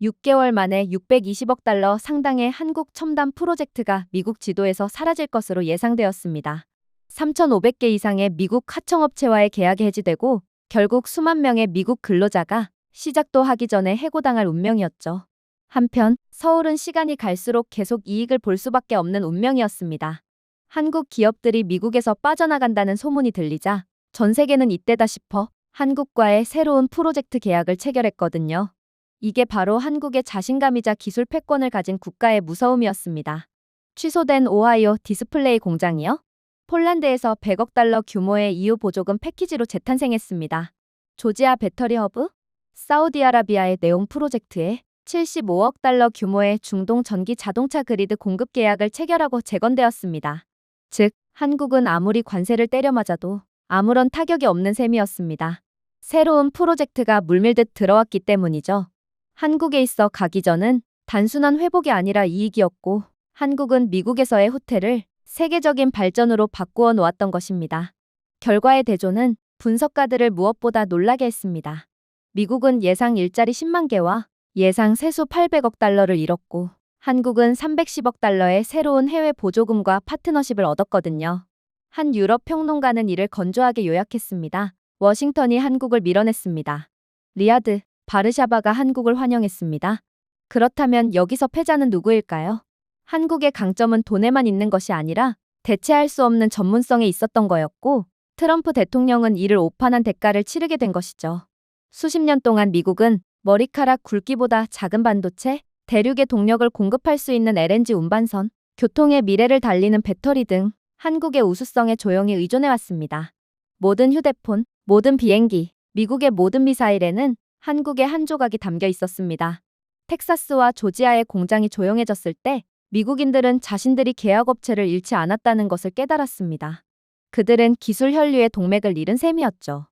6개월 만에 620억 달러 상당의 한국 첨단 프로젝트가 미국 지도에서 사라질 것으로 예상되었습니다. 3,500개 이상의 미국 하청업체와의 계약이 해지되고 결국 수만 명의 미국 근로자가 시작도 하기 전에 해고당할 운명이었죠. 한편 서울은 시간이 갈수록 계속 이익을 볼 수밖에 없는 운명이었습니다. 한국 기업들이 미국에서 빠져나간다는 소문이 들리자 전 세계는 이때다 싶어 한국과의 새로운 프로젝트 계약을 체결했거든요. 이게 바로 한국의 자신감이자 기술 패권을 가진 국가의 무서움이었습니다. 취소된 오하이오 디스플레이 공장이요? 폴란드에서 100억 달러 규모의 EU 보조금 패키지로 재탄생했습니다. 조지아 배터리 허브? 사우디아라비아의 네온 프로젝트에 75억 달러 규모의 중동 전기 자동차 그리드 공급 계약을 체결하고 재건되었습니다. 즉, 한국은 아무리 관세를 때려맞아도 아무런 타격이 없는 셈이었습니다. 새로운 프로젝트가 물밀듯 들어왔기 때문이죠. 한국에 있어 가기전은 단순한 회복이 아니라 이익이었고 한국은 미국에서의 후퇴를 세계적인 발전으로 바꾸어 놓았던 것입니다. 결과의 대조는 분석가들을 무엇보다 놀라게 했습니다. 미국은 예상 일자리 10만 개와 예상 세수 800억 달러를 잃었고 한국은 310억 달러의 새로운 해외 보조금과 파트너십을 얻었거든요. 한 유럽 평론가는 이를 건조하게 요약했습니다. 워싱턴이 한국을 밀어냈습니다. 리야드, 바르샤바가 한국을 환영했습니다. 그렇다면 여기서 패자는 누구일까요? 한국의 강점은 돈에만 있는 것이 아니라 대체할 수 없는 전문성에 있었던 거였고 트럼프 대통령은 이를 오판한 대가를 치르게 된 것이죠. 수십 년 동안 미국은 머리카락 굵기보다 작은 반도체, 대륙의 동력을 공급할 수 있는 LNG 운반선, 교통의 미래를 달리는 배터리 등 한국의 우수성에 조용히 의존해왔습니다. 모든 휴대폰, 모든 비행기, 미국의 모든 미사일에는 한국의 한 조각이 담겨 있었습니다. 텍사스와 조지아의 공장이 조용해졌을 때 미국인들은 자신들이 계약업체를 잃지 않았다는 것을 깨달았습니다. 그들은 기술 혈류의 동맥을 잃은 셈이었죠.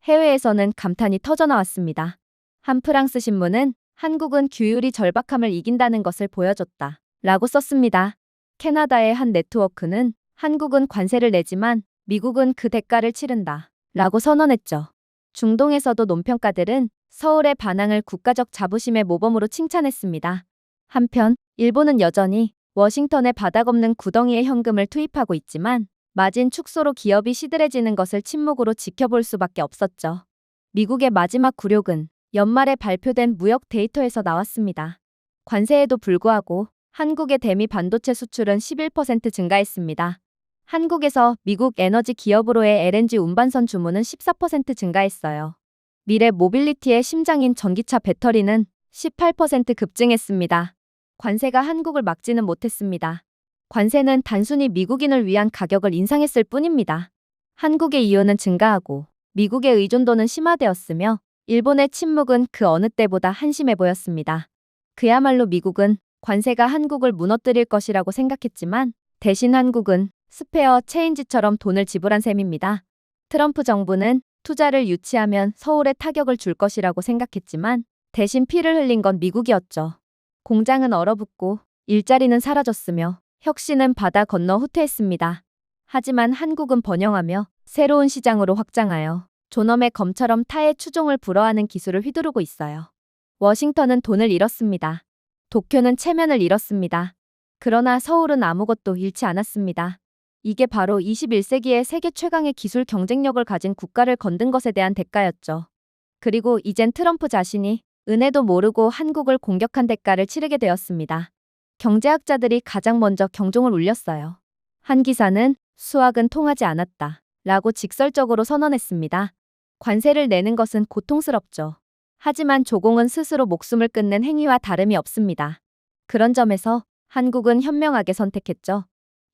해외에서는 감탄이 터져나왔습니다. 한 프랑스 신문은 한국은 규율이 절박함을 이긴다는 것을 보여줬다 라고 썼습니다. 캐나다의 한 네트워크는 한국은 관세를 내지만 미국은 그 대가를 치른다 라고 선언했죠. 중동에서도 논평가들은 서울의 반항을 국가적 자부심의 모범으로 칭찬했습니다. 한편 일본은 여전히 워싱턴에 바닥 없는 구덩이에 현금을 투입하고 있지만 마진 축소로 기업이 시들해지는 것을 침묵으로 지켜볼 수밖에 없었죠. 미국의 마지막 굴욕은 연말에 발표된 무역 데이터에서 나왔습니다. 관세에도 불구하고 한국의 대미 반도체 수출은 11% 증가했습니다. 한국에서 미국 에너지 기업으로의 LNG 운반선 주문은 14% 증가했어요. 미래 모빌리티의 심장인 전기차 배터리는 18% 급증했습니다. 관세가 한국을 막지는 못했습니다. 관세는 단순히 미국인을 위한 가격을 인상했을 뿐입니다. 한국의 이윤은 증가하고 미국의 의존도는 심화되었으며 일본의 침묵은 그 어느 때보다 한심해 보였습니다. 그야말로 미국은 관세가 한국을 무너뜨릴 것이라고 생각했지만 대신 한국은 스페어 체인지처럼 돈을 지불한 셈입니다. 트럼프 정부는 투자를 유치하면 서울에 타격을 줄 것이라고 생각했지만 대신 피를 흘린 건 미국이었죠. 공장은 얼어붙고 일자리는 사라졌으며 혁신은 바다 건너 후퇴했습니다. 하지만 한국은 번영하며 새로운 시장으로 확장하여 존엄의 검처럼 타의 추종을 불허하는 기술을 휘두르고 있어요. 워싱턴은 돈을 잃었습니다. 도쿄는 체면을 잃었습니다. 그러나 서울은 아무것도 잃지 않았습니다. 이게 바로 21세기의 세계 최강의 기술 경쟁력을 가진 국가를 건든 것에 대한 대가였죠. 그리고 이젠 트럼프 자신이 은혜도 모르고 한국을 공격한 대가를 치르게 되었습니다. 경제학자들이 가장 먼저 경종을 울렸어요. 한 기사는 수학은 통하지 않았다 라고 직설적으로 선언했습니다. 관세를 내는 것은 고통스럽죠. 하지만 조공은 스스로 목숨을 끊는 행위와 다름이 없습니다. 그런 점에서 한국은 현명하게 선택했죠.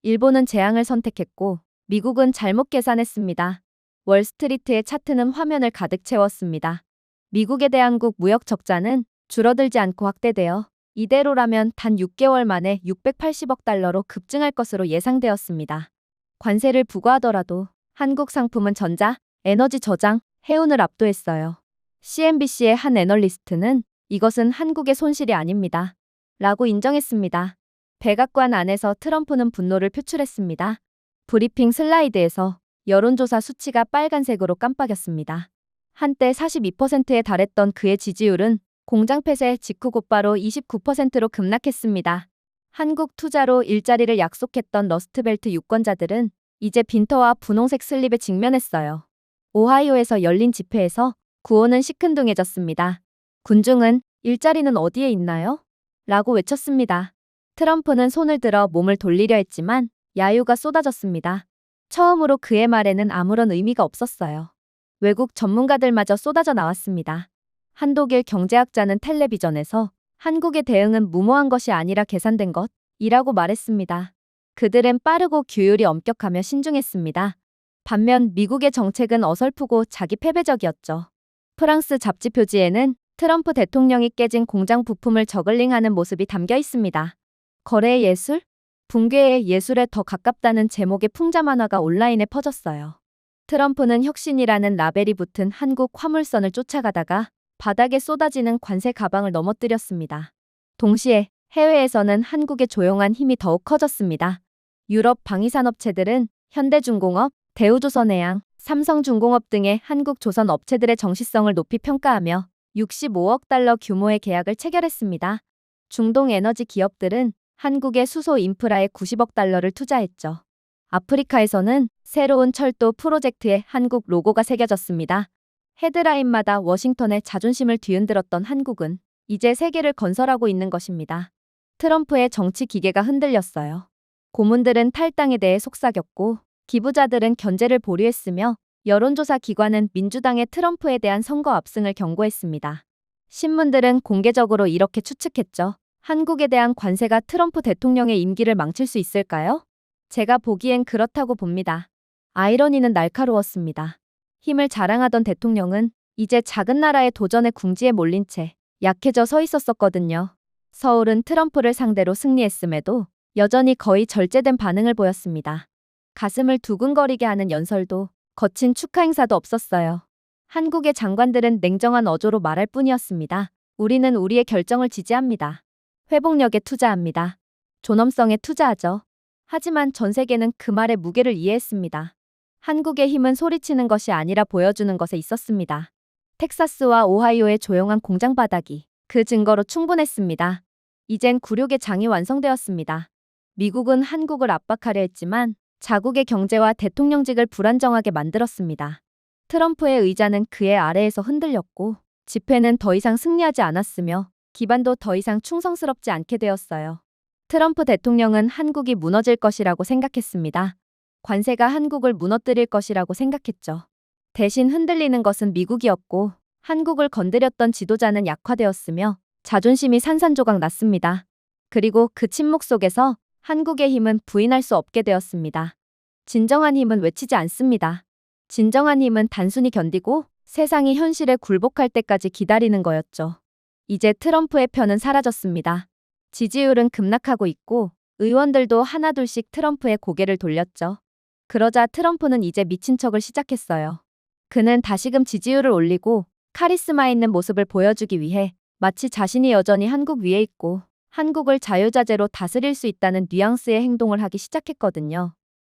일본은 재앙을 선택했고 미국은 잘못 계산했습니다. 월스트리트의 차트는 화면을 가득 채웠습니다. 미국의 대한국 무역 적자는 줄어들지 않고 확대되어 이대로라면 단 6개월 만에 680억 달러로 급증할 것으로 예상되었습니다. 관세를 부과하더라도 한국 상품은 전자, 에너지 저장, 해운을 압도했어요. CNBC의 한 애널리스트는 이것은 한국의 손실이 아닙니다. 라고 인정했습니다. 백악관 안에서 트럼프는 분노를 표출했습니다. 브리핑 슬라이드에서 여론조사 수치가 빨간색으로 깜빡였습니다. 한때 42%에 달했던 그의 지지율은 공장 폐쇄 직후 곧바로 29%로 급락했습니다. 한국 투자로 일자리를 약속했던 러스트벨트 유권자들은 이제 빈터와 분홍색 슬립에 직면했어요. 오하이오에서 열린 집회에서 구호는 시큰둥해졌습니다. 군중은 일자리는 어디에 있나요? 라고 외쳤습니다. 트럼프는 손을 들어 몸을 돌리려 했지만 야유가 쏟아졌습니다. 처음으로 그의 말에는 아무런 의미가 없었어요. 외국 전문가들마저 쏟아져 나왔습니다. 한독일 경제학자는 텔레비전에서 한국의 대응은 무모한 것이 아니라 계산된 것이라고 말했습니다. 그들은 빠르고 규율이 엄격하며 신중했습니다. 반면 미국의 정책은 어설프고 자기 패배적이었죠. 프랑스 잡지 표지에는 트럼프 대통령이 깨진 공장 부품을 저글링하는 모습이 담겨 있습니다. 거래의 예술? 붕괴의 예술에 더 가깝다는 제목의 풍자 만화가 온라인에 퍼졌어요. 트럼프는 혁신이라는 라벨이 붙은 한국 화물선을 쫓아가다가 바닥에 쏟아지는 관세 가방을 넘어뜨렸습니다. 동시에 해외에서는 한국의 조용한 힘이 더욱 커졌습니다. 유럽 방위산업체들은 현대중공업, 대우조선해양, 삼성중공업 등의 한국 조선 업체들의 정시성을 높이 평가하며 65억 달러 규모의 계약을 체결했습니다. 중동 에너지 기업들은 한국의 수소 인프라에 90억 달러를 투자했죠. 아프리카에서는 새로운 철도 프로젝트에 한국 로고가 새겨졌습니다. 헤드라인마다 워싱턴의 자존심을 뒤흔들었던 한국은 이제 세계를 건설하고 있는 것입니다. 트럼프의 정치 기계가 흔들렸어요. 고문들은 탈당에 대해 속삭였고 기부자들은 견제를 보류했으며 여론조사 기관은 민주당의 트럼프에 대한 선거 압승을 경고했습니다. 신문들은 공개적으로 이렇게 추측했죠. 한국에 대한 관세가 트럼프 대통령의 임기를 망칠 수 있을까요? 제가 보기엔 그렇다고 봅니다. 아이러니는 날카로웠습니다. 힘을 자랑하던 대통령은 이제 작은 나라의 도전에 궁지에 몰린 채 약해져 서 있었거든요. 서울은 트럼프를 상대로 승리했음에도 여전히 거의 절제된 반응을 보였습니다. 가슴을 두근거리게 하는 연설도 거친 축하 행사도 없었어요. 한국의 장관들은 냉정한 어조로 말할 뿐이었습니다. 우리는 우리의 결정을 지지합니다. 회복력에 투자합니다. 존엄성에 투자하죠. 하지만 전 세계는 그 말의 무게를 이해했습니다. 한국의 힘은 소리치는 것이 아니라 보여주는 것에 있었습니다. 텍사스와 오하이오의 조용한 공장 바닥이 그 증거로 충분했습니다. 이젠 굴욕의 장이 완성되었습니다. 미국은 한국을 압박하려 했지만 자국의 경제와 대통령직을 불안정하게 만들었습니다. 트럼프의 의자는 그의 아래에서 흔들렸고 집회는 더 이상 승리하지 않았으며 기반도 더 이상 충성스럽지 않게 되었어요. 트럼프 대통령은 한국이 무너질 것이라고 생각했습니다. 관세가 한국을 무너뜨릴 것이라고 생각했죠. 대신 흔들리는 것은 미국이었고 한국을 건드렸던 지도자는 약화되었으며 자존심이 산산조각 났습니다. 그리고 그 침묵 속에서 한국의 힘은 부인할 수 없게 되었습니다. 진정한 힘은 외치지 않습니다. 진정한 힘은 단순히 견디고 세상이 현실에 굴복할 때까지 기다리는 거였죠. 이제 트럼프의 편은 사라졌습니다. 지지율은 급락하고 있고 의원들도 하나둘씩 트럼프의 고개를 돌렸죠. 그러자 트럼프는 이제 미친 척을 시작했어요. 그는 다시금 지지율을 올리고 카리스마 있는 모습을 보여주기 위해 마치 자신이 여전히 한국 위에 있고 한국을 자유자재로 다스릴 수 있다는 뉘앙스의 행동을 하기 시작했거든요.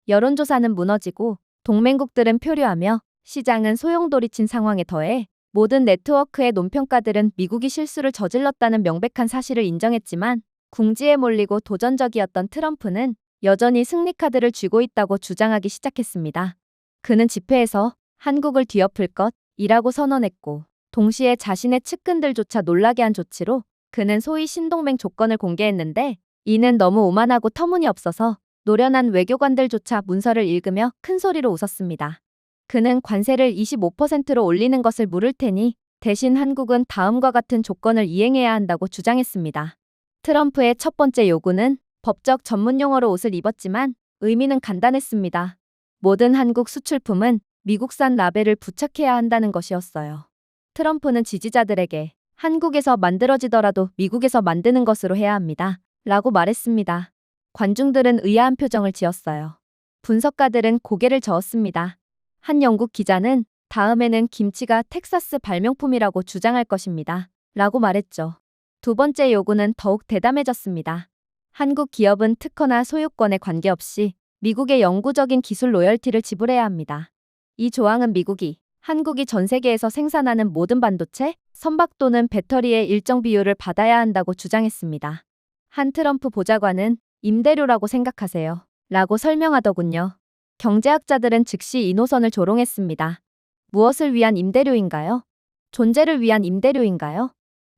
여론조사는 무너지고 동맹국들은 표류하며 시장은 소용돌이친 상황에 더해 모든 네트워크의 논평가들은 미국이 실수를 저질렀다는 명백한 사실을 인정했지만 궁지에 몰리고 도전적이었던 트럼프는 여전히 승리 카드를 쥐고 있다고 주장하기 시작했습니다. 그는 집회에서 한국을 뒤엎을 것이라고 선언했고 동시에 자신의 측근들조차 놀라게 한 조치로 그는 소위 신동맹 조건을 공개했는데 이는 너무 오만하고 터무니없어서 노련한 외교관들조차 문서를 읽으며 큰 소리로 웃었습니다. 그는 관세를 25%로 올리는 것을 물을 테니 대신 한국은 다음과 같은 조건을 이행해야 한다고 주장했습니다. 트럼프의 첫 번째 요구는 법적 전문 용어로 옷을 입었지만 의미는 간단했습니다. 모든 한국 수출품은 미국산 라벨을 부착해야 한다는 것이었어요. 트럼프는 지지자들에게 한국에서 만들어지더라도 미국에서 만드는 것으로 해야 합니다. 라고 말했습니다. 관중들은 의아한 표정을 지었어요. 분석가들은 고개를 저었습니다. 한 영국 기자는 다음에는 김치가 텍사스 발명품이라고 주장할 것입니다. 라고 말했죠. 두 번째 요구는 더욱 대담해졌습니다. 한국 기업은 특허나 소유권에 관계없이 미국의 영구적인 기술 로열티를 지불해야 합니다. 이 조항은 미국이 한국이 전 세계에서 생산하는 모든 반도체, 선박 또는 배터리의 일정 비율을 받아야 한다고 주장했습니다. 한 트럼프 보좌관은 임대료라고 생각하세요. 라고 설명하더군요. 경제학자들은 즉시 이 노선을 조롱했습니다. 무엇을 위한 임대료인가요? 존재를 위한 임대료인가요?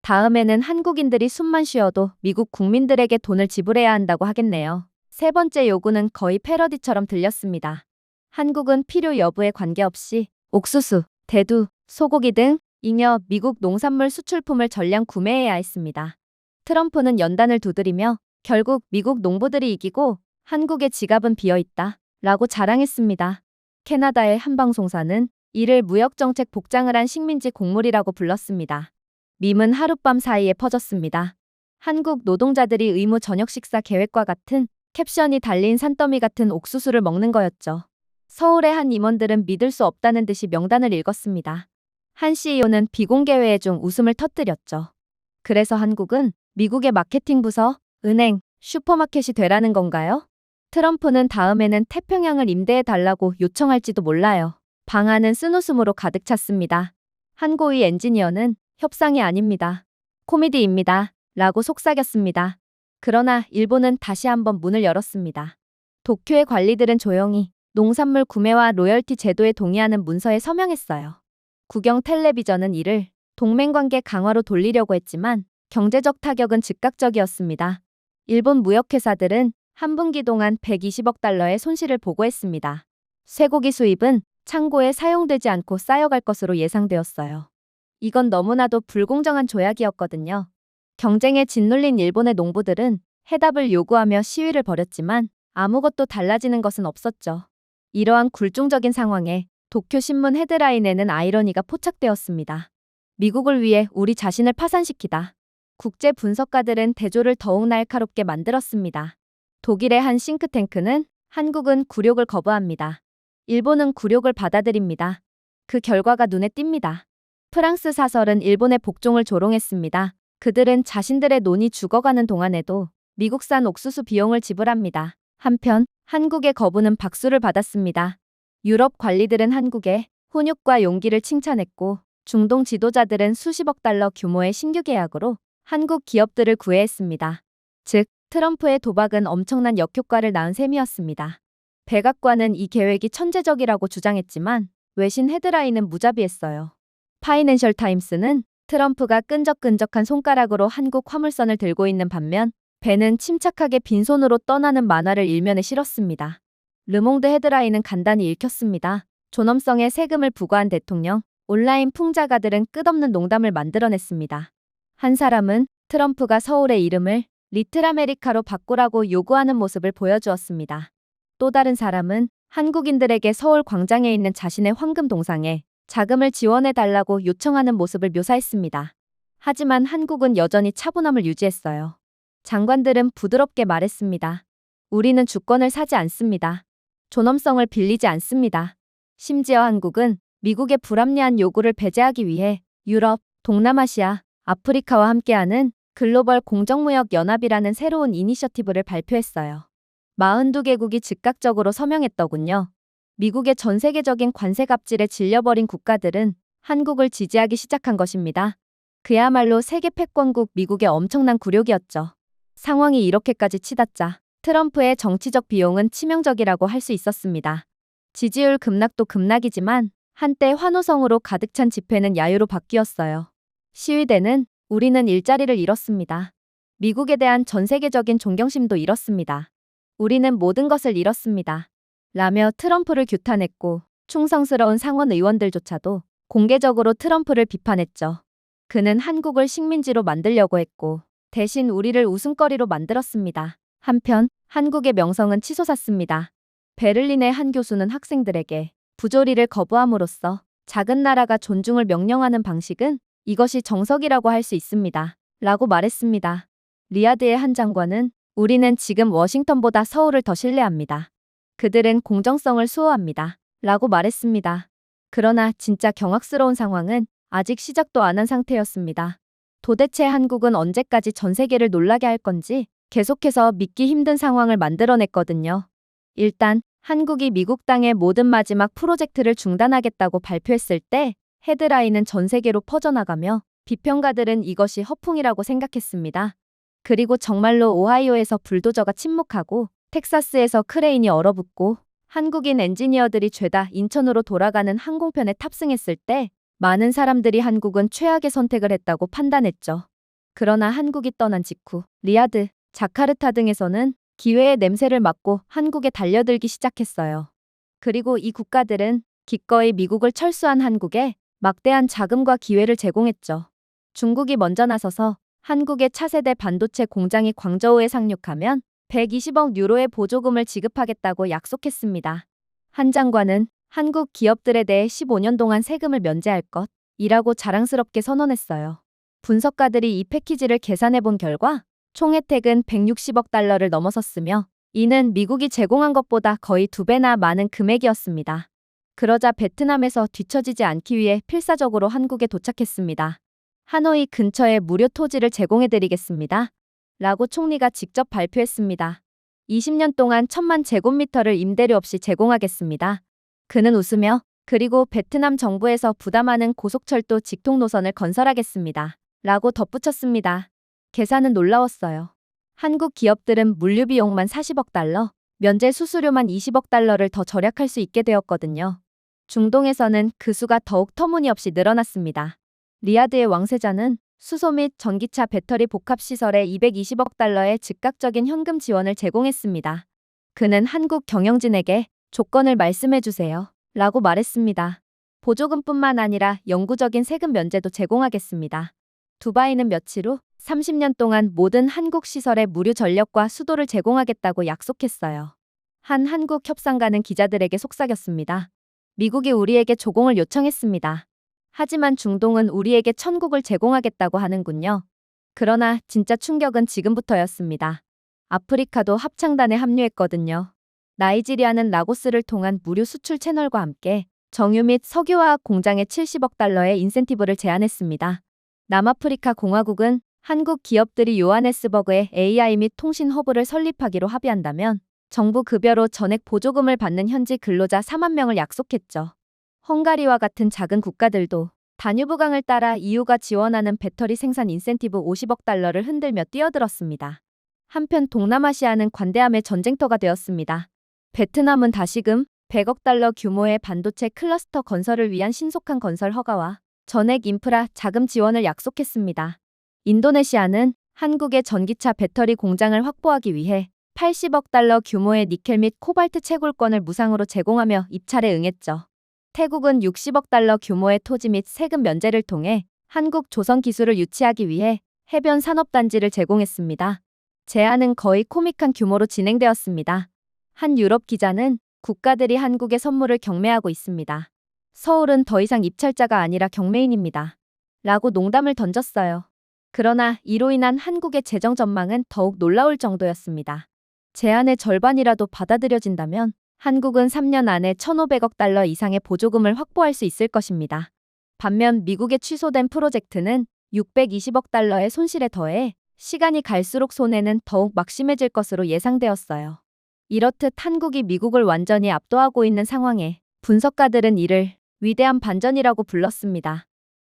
다음에는 한국인들이 숨만 쉬어도 미국 국민들에게 돈을 지불해야 한다고 하겠네요. 세 번째 요구는 거의 패러디처럼 들렸습니다. 한국은 필요 여부에 관계없이 옥수수, 대두, 소고기 등 잉여 미국 농산물 수출품을 전량 구매해야 했습니다. 트럼프는 연단을 두드리며 결국 미국 농부들이 이기고 한국의 지갑은 비어있다 라고 자랑했습니다. 캐나다의 한 방송사는 이를 무역정책 복장을 한 식민지 곡물이라고 불렀습니다. 밈은 하룻밤 사이에 퍼졌습니다. 한국 노동자들이 의무 저녁 식사 계획과 같은 캡션이 달린 산더미 같은 옥수수를 먹는 거였죠. 서울의 한 임원들은 믿을 수 없다는 듯이 명단을 읽었습니다. 한 CEO는 비공개 회의 중 웃음을 터뜨렸죠. 그래서 한국은 미국의 마케팅 부서, 은행, 슈퍼마켓이 되라는 건가요? 트럼프는 다음에는 태평양을 임대해달라고 요청할지도 몰라요. 방안은 쓴웃음으로 가득 찼습니다. 한 고위 엔지니어는 협상이 아닙니다. 코미디입니다. 라고 속삭였습니다. 그러나 일본은 다시 한번 문을 열었습니다. 도쿄의 관리들은 조용히 농산물 구매와 로열티 제도에 동의하는 문서에 서명했어요. 국영 텔레비전은 이를 동맹관계 강화로 돌리려고 했지만 경제적 타격은 즉각적이었습니다. 일본 무역회사들은 한 분기 동안 120억 달러의 손실을 보고했습니다. 쇠고기 수입은 창고에 사용되지 않고 쌓여갈 것으로 예상되었어요. 이건 너무나도 불공정한 조약이었거든요. 경쟁에 짓눌린 일본의 농부들은 해답을 요구하며 시위를 벌였지만 아무것도 달라지는 것은 없었죠. 이러한 굴종적인 상황에 도쿄 신문 헤드라인에는 아이러니가 포착되었습니다. 미국을 위해 우리 자신을 파산시키다. 국제 분석가들은 대조를 더욱 날카롭게 만들었습니다. 독일의 한 싱크탱크는 한국은 굴욕을 거부합니다. 일본은 굴욕을 받아들입니다. 그 결과가 눈에 띕니다. 프랑스 사설은 일본의 복종을 조롱했습니다. 그들은 자신들의 논이 죽어가는 동안에도 미국산 옥수수 비용을 지불합니다. 한편 한국의 거부는 박수를 받았습니다. 유럽 관리들은 한국의 훈육과 용기를 칭찬했고 중동 지도자들은 수십억 달러 규모의 신규 계약으로 한국 기업들을 구애했습니다. 즉 트럼프의 도박은 엄청난 역효과를 낳은 셈이었습니다. 백악관은 이 계획이 천재적이라고 주장했지만 외신 헤드라인은 무자비했어요. 파이낸셜 타임스는 트럼프가 끈적끈적한 손가락으로 한국 화물선을 들고 있는 반면 배는 침착하게 빈손으로 떠나는 만화를 일면에 실었습니다. 르몽드 헤드라인은 간단히 읽혔습니다. 존엄성에 세금을 부과한 대통령, 온라인 풍자가들은 끝없는 농담을 만들어냈습니다. 한 사람은 트럼프가 서울의 이름을 리틀 아메리카로 바꾸라고 요구하는 모습을 보여주었습니다. 또 다른 사람은 한국인들에게 서울 광장에 있는 자신의 황금 동상에 자금을 지원해달라고 요청하는 모습을 묘사했습니다. 하지만 한국은 여전히 차분함을 유지했어요. 장관들은 부드럽게 말했습니다. 우리는 주권을 사지 않습니다. 존엄성을 빌리지 않습니다. 심지어 한국은 미국의 불합리한 요구를 배제하기 위해 유럽, 동남아시아, 아프리카와 함께하는 글로벌 공정무역 연합이라는 새로운 이니셔티브를 발표했어요. 42개국이 즉각적으로 서명했더군요. 미국의 전 세계적인 관세 갑질에 질려버린 국가들은 한국을 지지하기 시작한 것입니다. 그야말로 세계 패권국 미국의 엄청난 굴욕이었죠. 상황이 이렇게까지 치닫자 트럼프의 정치적 비용은 치명적이라고 할 수 있었습니다. 지지율 급락도 급락이지만 한때 환호성으로 가득 찬 집회는 야유로 바뀌었어요. 시위대는 우리는 일자리를 잃었습니다. 미국에 대한 전 세계적인 존경심도 잃었습니다. 우리는 모든 것을 잃었습니다. 라며 트럼프를 규탄했고 충성스러운 상원 의원들조차도 공개적으로 트럼프를 비판했죠. 그는 한국을 식민지로 만들려고 했고 대신 우리를 웃음거리로 만들었습니다. 한편 한국의 명성은 치솟았습니다. 베를린의 한 교수는 학생들에게 부조리를 거부함으로써 작은 나라가 존중을 명령하는 방식은 이것이 정석이라고 할 수 있습니다. 라고 말했습니다. 리야드의 한 장관은 우리는 지금 워싱턴보다 서울을 더 신뢰합니다. 그들은 공정성을 수호합니다. 라고 말했습니다. 그러나 진짜 경악스러운 상황은 아직 시작도 안 한 상태였습니다. 도대체 한국은 언제까지 전 세계를 놀라게 할 건지 계속해서 믿기 힘든 상황을 만들어냈거든요. 일단 한국이 미국 땅의 모든 마지막 프로젝트를 중단하겠다고 발표했을 때 헤드라인은 전 세계로 퍼져나가며 비평가들은 이것이 허풍이라고 생각했습니다. 그리고 정말로 오하이오에서 불도저가 침묵하고 텍사스에서 크레인이 얼어붙고 한국인 엔지니어들이 죄다 인천으로 돌아가는 항공편에 탑승했을 때 많은 사람들이 한국은 최악의 선택을 했다고 판단했죠. 그러나 한국이 떠난 직후 리야드, 자카르타 등에서는 기회의 냄새를 맡고 한국에 달려들기 시작했어요. 그리고 이 국가들은 기꺼이 미국을 철수한 한국에 막대한 자금과 기회를 제공했죠. 중국이 먼저 나서서 한국의 차세대 반도체 공장이 광저우에 상륙하면 120억 유로의 보조금을 지급하겠다고 약속했습니다. 한 장관은 한국 기업들에 대해 15년 동안 세금을 면제할 것이라고 자랑스럽게 선언했어요. 분석가들이 이 패키지를 계산해 본 결과 총 혜택은 160억 달러를 넘어섰으며 이는 미국이 제공한 것보다 거의 2배나 많은 금액이었습니다. 그러자 베트남에서 뒤처지지 않기 위해 필사적으로 한국에 도착했습니다. 하노이 근처에 무료 토지를 제공해드리겠습니다. 라고 총리가 직접 발표했습니다. 20년 동안 1000만 제곱미터를 임대료 없이 제공하겠습니다. 그는 웃으며 그리고 베트남 정부에서 부담하는 고속철도 직통 노선을 건설하겠습니다. 라고 덧붙였습니다. 계산은 놀라웠어요. 한국 기업들은 물류 비용만 40억 달러, 면제 수수료만 20억 달러를 더 절약할 수 있게 되었거든요. 중동에서는 그 수가 더욱 터무니없이 늘어났습니다. 리야드의 왕세자는 수소 및 전기차 배터리 복합시설에 220억 달러의 즉각적인 현금 지원을 제공했습니다. 그는 한국 경영진에게 조건을 말씀해주세요. 라고 말했습니다. 보조금뿐만 아니라 영구적인 세금 면제도 제공하겠습니다. 두바이는 며칠 후 30년 동안 모든 한국 시설에 무료 전력과 수도를 제공하겠다고 약속했어요. 한 한국 협상가는 기자들에게 속삭였습니다. 미국이 우리에게 조공을 요청했습니다. 하지만 중동은 우리에게 천국을 제공하겠다고 하는군요. 그러나 진짜 충격은 지금부터였습니다. 아프리카도 합창단에 합류했거든요. 나이지리아는 라고스를 통한 무료 수출 채널과 함께 정유 및 석유화학 공장에 70억 달러의 인센티브를 제안했습니다. 남아프리카 공화국은 한국 기업들이 요하네스버그에 AI 및 통신 허브를 설립하기로 합의한다면 정부 급여로 전액 보조금을 받는 현지 근로자 4만 명을 약속했죠. 헝가리와 같은 작은 국가들도 다뉴브강을 따라 EU가 지원하는 배터리 생산 인센티브 50억 달러를 흔들며 뛰어들었습니다. 한편 동남아시아는 관대함의 전쟁터가 되었습니다. 베트남은 다시금 100억 달러 규모의 반도체 클러스터 건설을 위한 신속한 건설 허가와 전액 인프라 자금 지원을 약속했습니다. 인도네시아는 한국의 전기차 배터리 공장을 확보하기 위해 80억 달러 규모의 니켈 및 코발트 채굴권을 무상으로 제공하며 입찰에 응했죠. 태국은 60억 달러 규모의 토지 및 세금 면제를 통해 한국 조선 기술을 유치하기 위해 해변 산업단지를 제공했습니다. 제안은 거의 코믹한 규모로 진행되었습니다. 한 유럽 기자는 국가들이 한국의 선물을 경매하고 있습니다. 서울은 더 이상 입찰자가 아니라 경매인입니다. 라고 농담을 던졌어요. 그러나 이로 인한 한국의 재정 전망은 더욱 놀라울 정도였습니다. 제안의 절반이라도 받아들여진다면 한국은 3년 안에 1,500억 달러 이상의 보조금을 확보할 수 있을 것입니다. 반면 미국의 취소된 프로젝트는 620억 달러의 손실에 더해 시간이 갈수록 손해는 더욱 막심해질 것으로 예상되었어요. 이렇듯 한국이 미국을 완전히 압도하고 있는 상황에 분석가들은 이를 위대한 반전이라고 불렀습니다.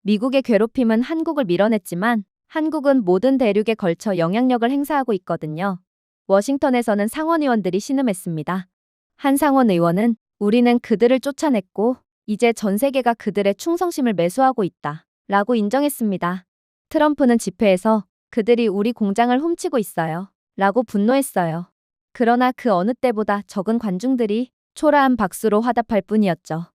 미국의 괴롭힘은 한국을 밀어냈지만 한국은 모든 대륙에 걸쳐 영향력을 행사하고 있거든요. 워싱턴에서는 상원의원들이 신음했습니다. 한 상원 의원은 우리는 그들을 쫓아냈고 이제 전 세계가 그들의 충성심을 매수하고 있다. 라고 인정했습니다. 트럼프는 집회에서 그들이 우리 공장을 훔치고 있어요. 라고 분노했어요. 그러나 그 어느 때보다 적은 관중들이 초라한 박수로 화답할 뿐이었죠.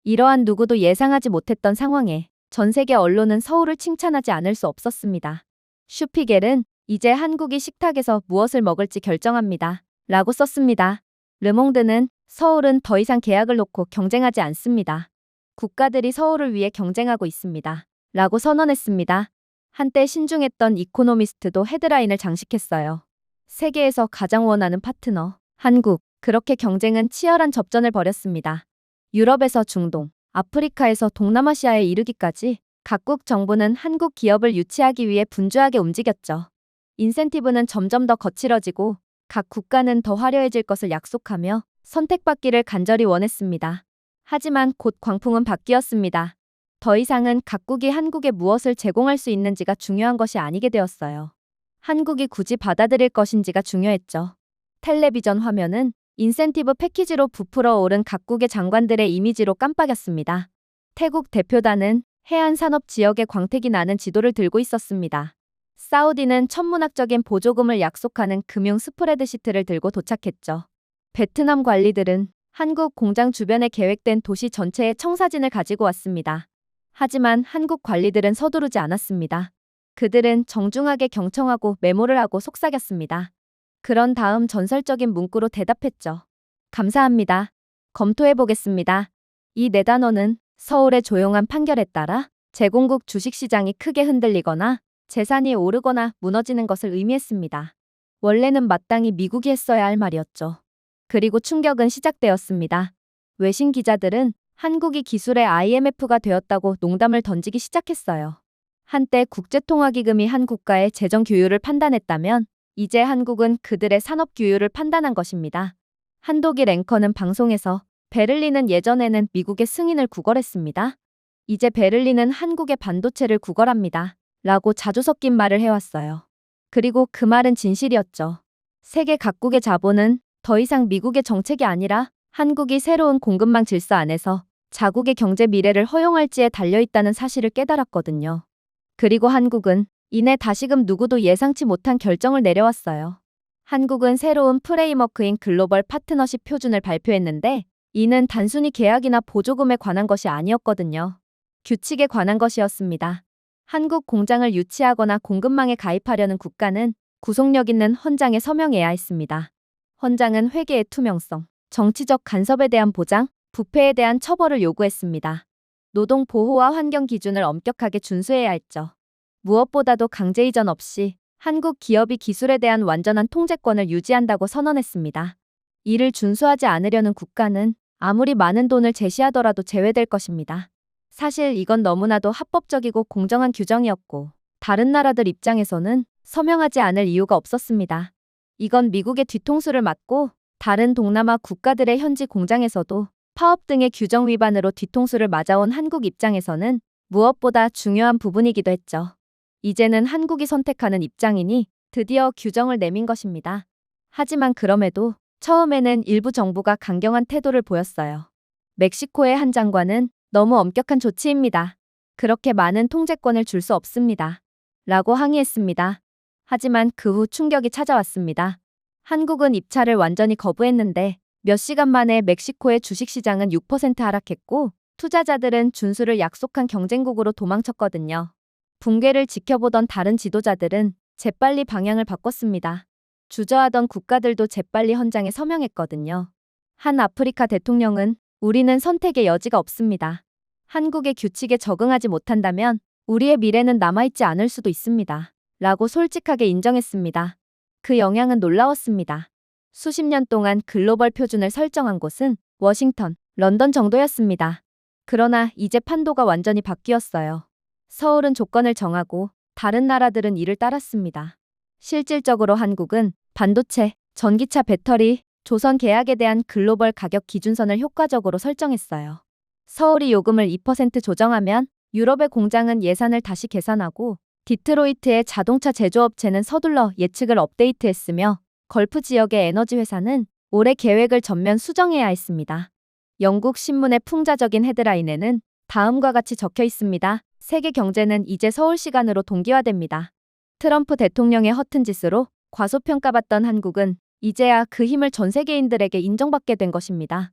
이러한 누구도 예상하지 못했던 상황에 전 세계 언론은 서울을 칭찬하지 않을 수 없었습니다. 슈피겔은 이제 한국이 식탁에서 무엇을 먹을지 결정합니다. 라고 썼습니다. 르몽드는 서울은 더 이상 계약을 놓고 경쟁하지 않습니다. 국가들이 서울을 위해 경쟁하고 있습니다. 라고 선언했습니다. 한때 신중했던 이코노미스트도 헤드라인을 장식했어요. 세계에서 가장 원하는 파트너, 한국. 그렇게 경쟁은 치열한 접전을 벌였습니다. 유럽에서 중동, 아프리카에서 동남아시아에 이르기까지 각국 정부는 한국 기업을 유치하기 위해 분주하게 움직였죠. 인센티브는 점점 더 거칠어지고 각 국가는 더 화려해질 것을 약속하며 선택받기를 간절히 원했습니다. 하지만 곧 광풍은 바뀌었습니다. 더 이상은 각국이 한국에 무엇을 제공할 수 있는지가 중요한 것이 아니게 되었어요. 한국이 굳이 받아들일 것인지가 중요했죠. 텔레비전 화면은 인센티브 패키지로 부풀어 오른 각국의 장관들의 이미지로 깜빡였습니다. 태국 대표단은 해안산업 지역의 광택이 나는 지도를 들고 있었습니다. 사우디는 천문학적인 보조금을 약속하는 금융 스프레드시트를 들고 도착했죠. 베트남 관리들은 한국 공장 주변에 계획된 도시 전체의 청사진을 가지고 왔습니다. 하지만 한국 관리들은 서두르지 않았습니다. 그들은 정중하게 경청하고 메모를 하고 속삭였습니다. 그런 다음 전설적인 문구로 대답했죠. 감사합니다. 검토해보겠습니다. 이 네 단어는 서울의 조용한 판결에 따라 제공국 주식시장이 크게 흔들리거나 재산이 오르거나 무너지는 것을 의미했습니다. 원래는 마땅히 미국이 했어야 할 말이었죠. 그리고 충격은 시작되었습니다. 외신 기자들은 한국이 기술의 IMF가 되었다고 농담을 던지기 시작했어요. 한때 국제통화기금이 한 국가의 재정 규율을 판단했다면 이제 한국은 그들의 산업 규율을 판단한 것입니다. 한독일 앵커는 방송에서 베를린은 예전에는 미국의 승인을 구걸했습니다. 이제 베를린은 한국의 반도체를 구걸합니다. 라고 자주 섞인 말을 해왔어요. 그리고 그 말은 진실이었죠. 세계 각국의 자본은 더 이상 미국의 정책이 아니라 한국이 새로운 공급망 질서 안에서 자국의 경제 미래를 허용할지에 달려있다는 사실을 깨달았거든요. 그리고 한국은 이내 다시금 누구도 예상치 못한 결정을 내려왔어요. 한국은 새로운 프레임워크인 글로벌 파트너십 표준을 발표했는데 이는 단순히 계약이나 보조금에 관한 것이 아니었거든요. 규칙에 관한 것이었습니다. 한국 공장을 유치하거나 공급망에 가입하려는 국가는 구속력 있는 헌장에 서명해야 했습니다. 헌장은 회계의 투명성, 정치적 간섭에 대한 보장, 부패에 대한 처벌을 요구했습니다. 노동 보호와 환경 기준을 엄격하게 준수해야 했죠. 무엇보다도 강제 이전 없이 한국 기업이 기술에 대한 완전한 통제권을 유지한다고 선언했습니다. 이를 준수하지 않으려는 국가는 아무리 많은 돈을 제시하더라도 제외될 것입니다. 사실 이건 너무나도 합법적이고 공정한 규정이었고 다른 나라들 입장에서는 서명하지 않을 이유가 없었습니다. 이건 미국의 뒤통수를 맞고 다른 동남아 국가들의 현지 공장에서도 파업 등의 규정 위반으로 뒤통수를 맞아온 한국 입장에서는 무엇보다 중요한 부분이기도 했죠. 이제는 한국이 선택하는 입장이니 드디어 규정을 내민 것입니다. 하지만 그럼에도 처음에는 일부 정부가 강경한 태도를 보였어요. 멕시코의 한 장관은 너무 엄격한 조치입니다. 그렇게 많은 통제권을 줄 수 없습니다. 라고 항의했습니다. 하지만 그 후 충격이 찾아왔습니다. 한국은 입찰을 완전히 거부했는데 몇 시간 만에 멕시코의 주식시장은 6% 하락했고 투자자들은 준수를 약속한 경쟁국으로 도망쳤거든요. 붕괴를 지켜보던 다른 지도자들은 재빨리 방향을 바꿨습니다. 주저하던 국가들도 재빨리 헌장에 서명했거든요. 한 아프리카 대통령은 우리는 선택의 여지가 없습니다. 한국의 규칙에 적응하지 못한다면 우리의 미래는 남아있지 않을 수도 있습니다. 라고 솔직하게 인정했습니다. 그 영향은 놀라웠습니다. 수십 년 동안 글로벌 표준을 설정한 곳은 워싱턴, 런던 정도였습니다. 그러나 이제 판도가 완전히 바뀌었어요. 서울은 조건을 정하고 다른 나라들은 이를 따랐습니다. 실질적으로 한국은 반도체, 전기차 배터리, 조선 계약에 대한 글로벌 가격 기준선을 효과적으로 설정했어요. 서울이 요금을 2% 조정하면 유럽의 공장은 예산을 다시 계산하고 디트로이트의 자동차 제조업체는 서둘러 예측을 업데이트했으며 걸프 지역의 에너지 회사는 올해 계획을 전면 수정해야 했습니다. 영국 신문의 풍자적인 헤드라인에는 다음과 같이 적혀 있습니다. 세계 경제는 이제 서울 시간으로 동기화됩니다. 트럼프 대통령의 허튼 짓으로 과소평가받던 한국은 이제야 그 힘을 전 세계인들에게 인정받게 된 것입니다.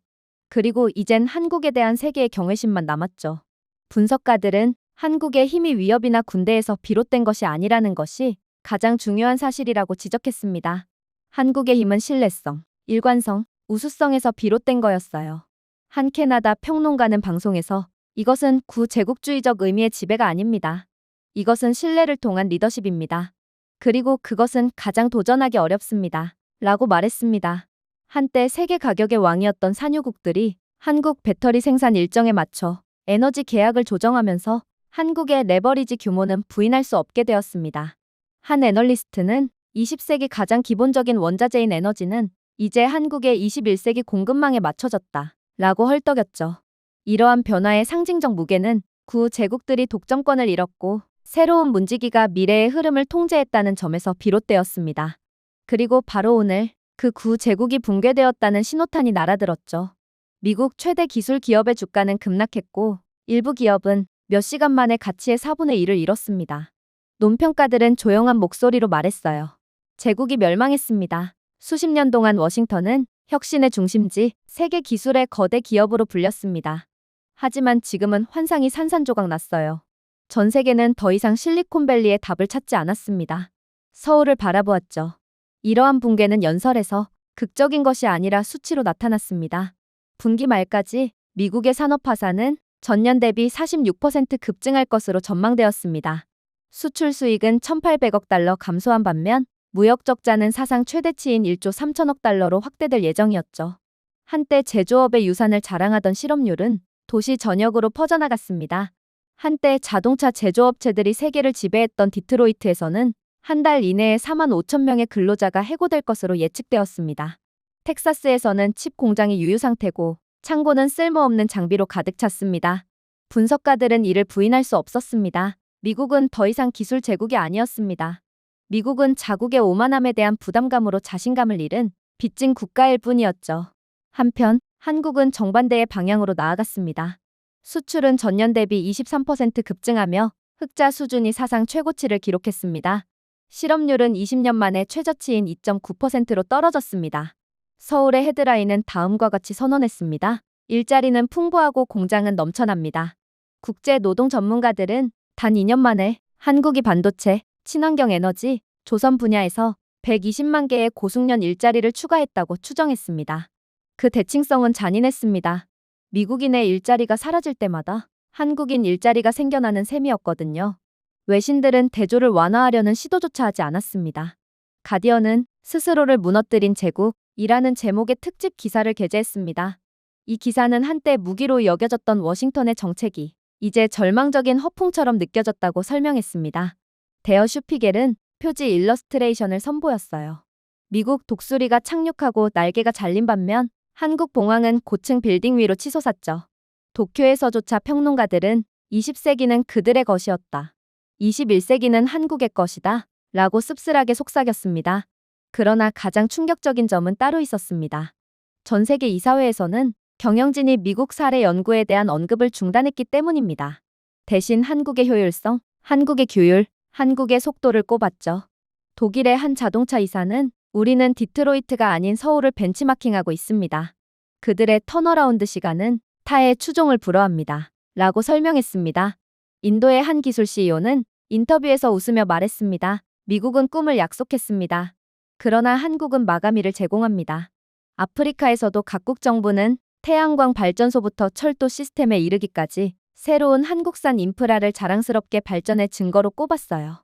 그리고 이젠 한국에 대한 세계의 경외심만 남았죠. 분석가들은 한국의 힘이 위협이나 군대에서 비롯된 것이 아니라는 것이 가장 중요한 사실이라고 지적했습니다. 한국의 힘은 신뢰성, 일관성, 우수성에서 비롯된 거였어요. 한 캐나다 평론가는 방송에서 이것은 구제국주의적 의미의 지배가 아닙니다. 이것은 신뢰를 통한 리더십입니다. 그리고 그것은 가장 도전하기 어렵습니다. 라고 말했습니다. 한때 세계 가격의 왕이었던 산유국들이 한국 배터리 생산 일정에 맞춰 에너지 계약을 조정하면서 한국의 레버리지 규모는 부인할 수 없게 되었습니다. 한 애널리스트는 20세기 가장 기본적인 원자재인 에너지는 이제 한국의 21세기 공급망에 맞춰졌다. 라고 헐떡였죠. 이러한 변화의 상징적 무게는 구제국들이 독점권을 잃었고 새로운 문지기가 미래의 흐름을 통제했다는 점에서 비롯되었습니다. 그리고 바로 오늘 그 구제국이 붕괴되었다는 신호탄이 날아들었죠. 미국 최대 기술 기업의 주가는 급락했고 일부 기업은 몇 시간 만에 가치의 4분의 1을 잃었습니다. 논평가들은 조용한 목소리로 말했어요. 제국이 멸망했습니다. 수십 년 동안 워싱턴은 혁신의 중심지, 세계 기술의 거대 기업으로 불렸습니다. 하지만 지금은 환상이 산산조각 났어요. 전 세계는 더 이상 실리콘밸리의 답을 찾지 않았습니다. 서울을 바라보았죠. 이러한 붕괴는 연설에서 극적인 것이 아니라 수치로 나타났습니다. 분기 말까지 미국의 산업 파산은 전년 대비 46% 급증할 것으로 전망되었습니다. 수출 수익은 1,800억 달러 감소한 반면 무역 적자는 사상 최대치인 1조 3천억 달러로 확대될 예정이었죠. 한때 제조업의 유산을 자랑하던 실업률은 도시 전역으로 퍼져나갔습니다. 한때 자동차 제조업체들이 세계를 지배했던 디트로이트에서는 한 달 이내에 4만 5천 명의 근로자가 해고될 것으로 예측되었습니다. 텍사스에서는 칩 공장이 유유 상태고 창고는 쓸모없는 장비로 가득 찼습니다. 분석가들은 이를 부인할 수 없었습니다. 미국은 더 이상 기술 제국이 아니었습니다. 미국은 자국의 오만함에 대한 부담감으로 자신감을 잃은 빚진 국가일 뿐이었죠. 한편 한국은 정반대의 방향으로 나아갔습니다. 수출은 전년 대비 23% 급증하며 흑자 수준이 사상 최고치를 기록했습니다. 실업률은 20년 만에 최저치인 2.9%로 떨어졌습니다. 서울의 헤드라인은 다음과 같이 선언했습니다. 일자리는 풍부하고 공장은 넘쳐납니다. 국제 노동 전문가들은 단 2년 만에 한국이 반도체, 친환경 에너지, 조선 분야에서 120만 개의 고숙련 일자리를 추가했다고 추정했습니다. 그 대칭성은 잔인했습니다. 미국인의 일자리가 사라질 때마다 한국인 일자리가 생겨나는 셈이었거든요. 외신들은 대조를 완화하려는 시도조차 하지 않았습니다. 가디언은 스스로를 무너뜨린 제국이라는 제목의 특집 기사를 게재했습니다. 이 기사는 한때 무기로 여겨졌던 워싱턴의 정책이 이제 절망적인 허풍처럼 느껴졌다고 설명했습니다. 데어 슈피겔은 표지 일러스트레이션을 선보였어요. 미국 독수리가 착륙하고 날개가 잘린 반면 한국 봉황은 고층 빌딩 위로 치솟았죠. 도쿄에서조차 평론가들은 20세기는 그들의 것이었다. 21세기는 한국의 것이다. 라고 씁쓸하게 속삭였습니다. 그러나 가장 충격적인 점은 따로 있었습니다. 전 세계 이사회에서는 경영진이 미국 사례 연구에 대한 언급을 중단했기 때문입니다. 대신 한국의 효율성, 한국의 규율, 한국의 속도를 꼽았죠. 독일의 한 자동차 이사는 우리는 디트로이트가 아닌 서울을 벤치마킹하고 있습니다. 그들의 턴어라운드 시간은 타의 추종을 불허합니다. 라고 설명했습니다. 인도의 한 기술 CEO는 인터뷰에서 웃으며 말했습니다. 미국은 꿈을 약속했습니다. 그러나 한국은 마감일을 제공합니다. 아프리카에서도 각국 정부는 태양광 발전소부터 철도 시스템에 이르기까지 새로운 한국산 인프라를 자랑스럽게 발전의 증거로 꼽았어요.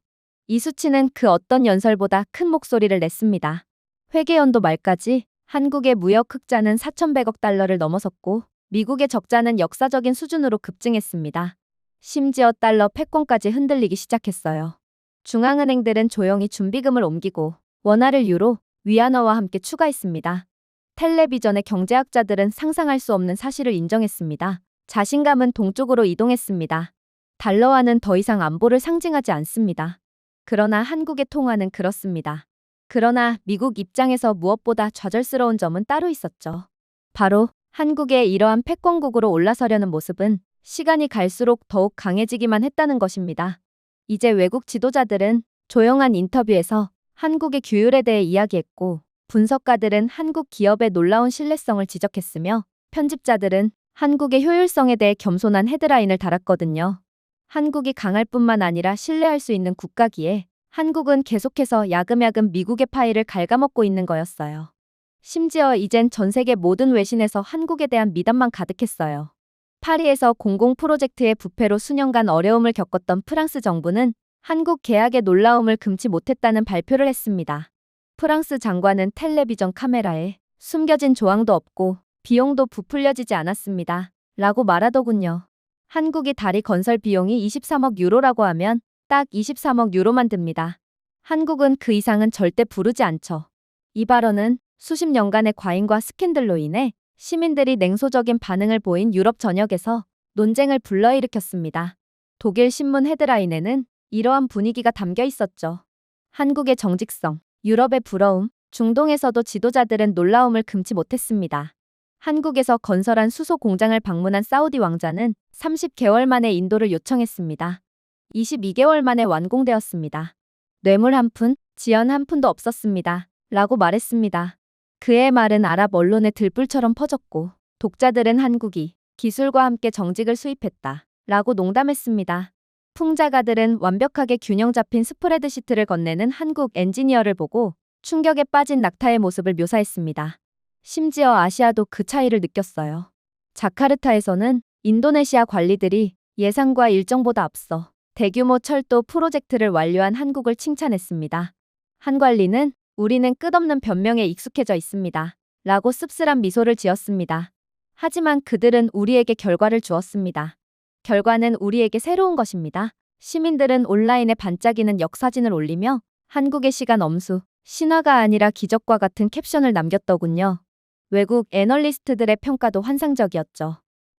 이 수치는 그 어떤 연설보다 큰 목소리를 냈습니다. 회계연도 말까지 한국의 무역 흑자는 4,100억 달러를 넘어섰고 미국의 적자는 역사적인 수준으로 급증했습니다. 심지어 달러 패권까지 흔들리기 시작했어요. 중앙은행들은 조용히 준비금을 옮기고 원화를 유로, 위안화와 함께 추가했습니다. 텔레비전의 경제학자들은 상상할 수 없는 사실을 인정했습니다. 자신감은 동쪽으로 이동했습니다. 달러화는 더 이상 안보를 상징하지 않습니다. 그러나 한국의 통화는 그렇습니다. 그러나 미국 입장에서 무엇보다 좌절스러운 점은 따로 있었죠. 바로 한국의 이러한 패권국으로 올라서려는 모습은 시간이 갈수록 더욱 강해지기만 했다는 것입니다. 이제 외국 지도자들은 조용한 인터뷰에서 한국의 규율에 대해 이야기했고 분석가들은 한국 기업의 놀라운 신뢰성을 지적했으며 편집자들은 한국의 효율성에 대해 겸손한 헤드라인을 달았거든요. 한국이 강할 뿐만 아니라 신뢰할 수 있는 국가기에 한국은 계속해서 야금야금 미국의 파일을 갉아먹고 있는 거였어요. 심지어 이젠 전 세계 모든 외신에서 한국에 대한 미담만 가득했어요. 파리에서 공공 프로젝트의 부패로 수년간 어려움을 겪었던 프랑스 정부는 한국 계약의 놀라움을 금치 못했다는 발표를 했습니다. 프랑스 장관은 텔레비전 카메라에 숨겨진 조항도 없고 비용도 부풀려지지 않았습니다. 라고 말하더군요. 한국이 다리 건설 비용이 23억 유로라고 하면 딱 23억 유로만 듭니다. 한국은 그 이상은 절대 부르지 않죠. 이 발언은 수십 년간의 과잉과 스캔들로 인해 시민들이 냉소적인 반응을 보인 유럽 전역에서 논쟁을 불러일으켰습니다. 독일 신문 헤드라인에는 이러한 분위기가 담겨 있었죠. 한국의 정직성, 유럽의 부러움, 중동에서도 지도자들은 놀라움을 금치 못했습니다. 한국에서 건설한 수소 공장을 방문한 사우디 왕자는 30개월 만에 인도를 요청했습니다. 22개월 만에 완공되었습니다. 뇌물 한 푼, 지연 한 푼도 없었습니다. 라고 말했습니다. 그의 말은 아랍 언론에 들불처럼 퍼졌고 독자들은 한국이 기술과 함께 정직을 수입했다. 라고 농담했습니다. 풍자가들은 완벽하게 균형 잡힌 스프레드 시트를 건네는 한국 엔지니어를 보고 충격에 빠진 낙타의 모습을 묘사했습니다. 심지어 아시아도 그 차이를 느꼈어요. 자카르타에서는 인도네시아 관리들이 예상과 일정보다 앞서 대규모 철도 프로젝트를 완료한 한국을 칭찬했습니다. 한 관리는 우리는 끝없는 변명에 익숙해져 있습니다. 라고 씁쓸한 미소를 지었습니다. 하지만 그들은 우리에게 결과를 주었습니다. 결과는 우리에게 새로운 것입니다. 시민들은 온라인에 반짝이는 역사진을 올리며 한국의 시간 엄수, 신화가 아니라 기적과 같은 캡션을 남겼더군요. 외국 애널리스트들의 평가도 환상적이었죠.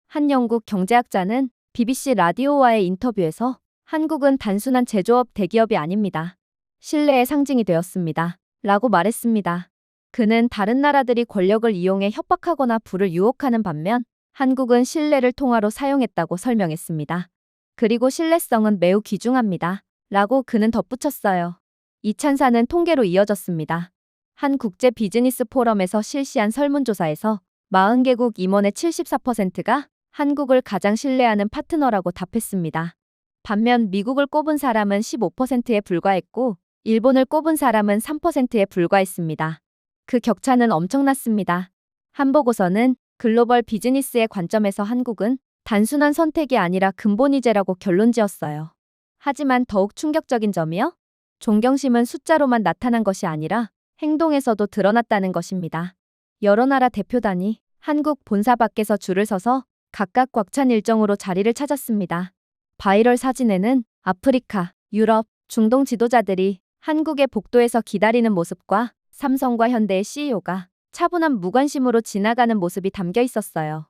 한 영국 경제학자는 BBC 라디오와의 인터뷰에서 한국은 단순한 제조업 대기업이 아닙니다. 신뢰의 상징이 되었습니다. 라고 말했습니다. 그는 다른 나라들이 권력을 이용해 협박하거나 부를 유혹하는 반면 한국은 신뢰를 통화로 사용했다고 설명했습니다. 그리고 신뢰성은 매우 귀중합니다. 라고 그는 덧붙였어요. 이 찬사는 통계로 이어졌습니다. 한 국제 비즈니스 포럼에서 실시한 설문조사에서 40개국 임원의 74%가 한국을 가장 신뢰하는 파트너라고 답했습니다. 반면 미국을 꼽은 사람은 15%에 불과했고 일본을 꼽은 사람은 3%에 불과했습니다. 그 격차는 엄청났습니다. 한 보고서는 글로벌 비즈니스의 관점에서 한국은 단순한 선택이 아니라 근본이제라고 결론지었어요. 하지만 더욱 충격적인 점이요? 존경심은 숫자로만 나타난 것이 아니라 행동에서도 드러났다는 것입니다. 여러 나라 대표단이 한국 본사 밖에서 줄을 서서 각각 꽉 찬 일정으로 자리를 찾았습니다. 바이럴 사진에는 아프리카, 유럽, 중동 지도자들이 한국의 복도에서 기다리는 모습과 삼성과 현대의 CEO가 차분한 무관심으로 지나가는 모습이 담겨 있었어요.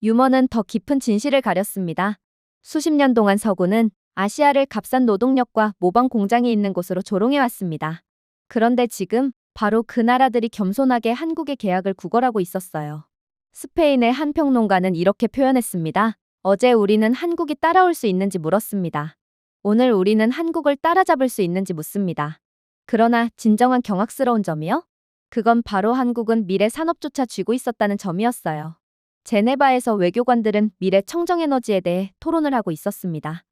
유머는 더 깊은 진실을 가렸습니다. 수십 년 동안 서구는 아시아를 값싼 노동력과 모방 공장이 있는 곳으로 조롱해왔습니다. 그런데 지금 바로 그 나라들이 겸손하게 한국의 계약을 구걸하고 있었어요. 스페인의 한 평론가는 이렇게 표현했습니다. 어제 우리는 한국이 따라올 수 있는지 물었습니다. 오늘 우리는 한국을 따라잡을 수 있는지 묻습니다. 그러나 진정한 경악스러운 점이요? 그건 바로 한국은 미래 산업조차 쥐고 있었다는 점이었어요. 제네바에서 외교관들은 미래 청정에너지에 대해 토론을 하고 있었습니다.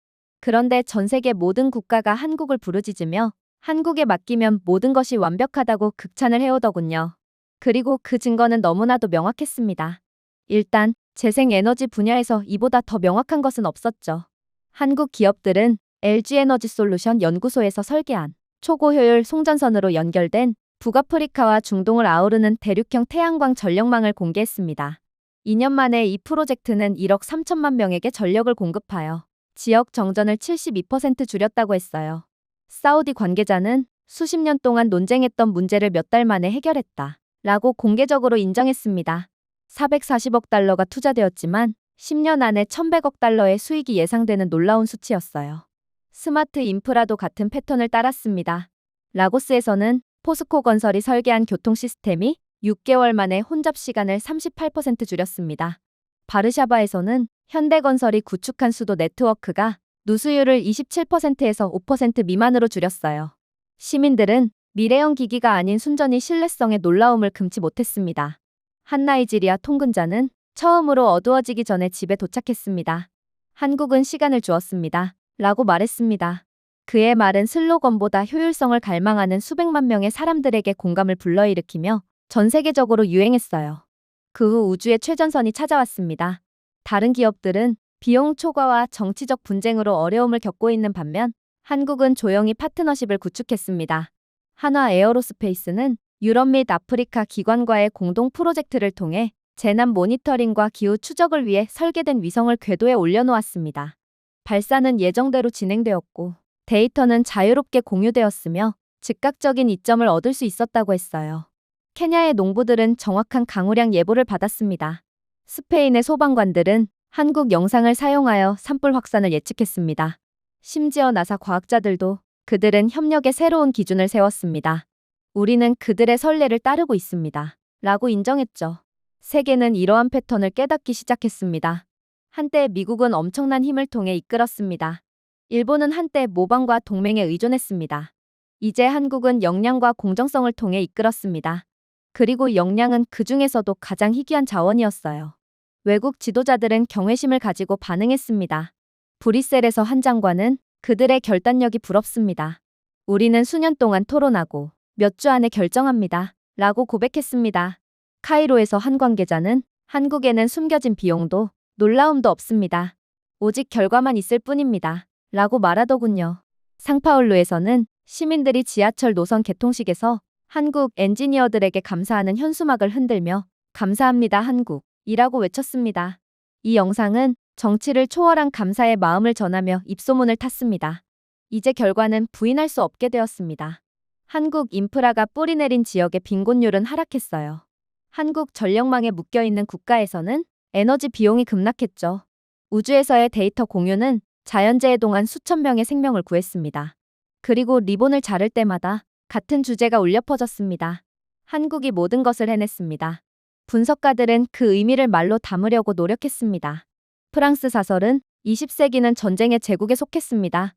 그런데 전 세계 모든 국가가 한국을 부르짖으며 한국에 맡기면 모든 것이 완벽하다고 극찬을 해오더군요. 그리고 그 증거는 너무나도 명확했습니다. 일단 재생에너지 분야에서 이보다 더 명확한 것은 없었죠. 한국 기업들은 LG에너지솔루션 연구소에서 설계한 초고효율 송전선으로 연결된 북아프리카와 중동을 아우르는 대륙형 태양광 전력망을 공개했습니다. 2년 만에 이 프로젝트는 1억 3천만 명에게 전력을 공급하여 지역 정전을 72% 줄였다고 했어요. 사우디 관계자는 수십 년 동안 논쟁했던 문제를 몇 달 만에 해결했다 라고 공개적으로 인정했습니다. 440억 달러가 투자되었지만 10년 안에 1,100억 달러의 수익이 예상되는 놀라운 수치였어요. 스마트 인프라도 같은 패턴을 따랐습니다. 라고스에서는 포스코 건설이 설계한 교통 시스템이 6개월 만에 혼잡 시간을 38% 줄였습니다. 바르샤바에서는 현대건설이 구축한 수도 네트워크가 누수율을 27%에서 5% 미만으로 줄였어요. 시민들은 미래형 기기가 아닌 순전히 신뢰성의 놀라움을 금치 못했습니다. 한 나이지리아 통근자는 처음으로 어두워지기 전에 집에 도착했습니다. 한국은 시간을 주었습니다. 라고 말했습니다. 그의 말은 슬로건보다 효율성을 갈망하는 수백만 명의 사람들에게 공감을 불러일으키며 전 세계적으로 유행했어요. 그 후 우주의 최전선이 찾아왔습니다. 다른 기업들은 비용 초과와 정치적 분쟁으로 어려움을 겪고 있는 반면 한국은 조용히 파트너십을 구축했습니다. 한화 에어로스페이스는 유럽 및 아프리카 기관과의 공동 프로젝트를 통해 재난 모니터링과 기후 추적을 위해 설계된 위성을 궤도에 올려놓았습니다. 발사는 예정대로 진행되었고 데이터는 자유롭게 공유되었으며 즉각적인 이점을 얻을 수 있었다고 했어요. 케냐의 농부들은 정확한 강우량 예보를 받았습니다. 스페인의 소방관들은 한국 영상을 사용하여 산불 확산을 예측했습니다. 심지어 나사 과학자들도 그들은 협력의 새로운 기준을 세웠습니다. 우리는 그들의 선례를 따르고 있습니다. 라고 인정했죠. 세계는 이러한 패턴을 깨닫기 시작했습니다. 한때 미국은 엄청난 힘을 통해 이끌었습니다. 일본은 한때 모방과 동맹에 의존했습니다. 이제 한국은 역량과 공정성을 통해 이끌었습니다. 그리고 역량은 그 중에서도 가장 희귀한 자원이었어요. 외국 지도자들은 경외심을 가지고 반응했습니다. 브뤼셀에서 한 장관은 그들의 결단력이 부럽습니다. 우리는 수년 동안 토론하고 몇 주 안에 결정합니다. 라고 고백했습니다. 카이로에서 한 관계자는 한국에는 숨겨진 비용도 놀라움도 없습니다. 오직 결과만 있을 뿐입니다. 라고 말하더군요. 상파울루에서는 시민들이 지하철 노선 개통식에서 한국 엔지니어들에게 감사하는 현수막을 흔들며 감사합니다 한국 이라고 외쳤습니다. 이 영상은 정치를 초월한 감사의 마음을 전하며 입소문을 탔습니다. 이제 결과는 부인할 수 없게 되었습니다. 한국 인프라가 뿌리내린 지역의 빈곤율은 하락했어요. 한국 전력망에 묶여있는 국가에서는 에너지 비용이 급락했죠. 우주에서의 데이터 공유는 자연재해 동안 수천 명의 생명을 구했습니다. 그리고 리본을 자를 때마다 같은 주제가 울려 퍼졌습니다. 한국이 모든 것을 해냈습니다. 분석가들은 그 의미를 말로 담으려고 노력했습니다. 프랑스 사설은 20세기는 전쟁의 제국에 속했습니다.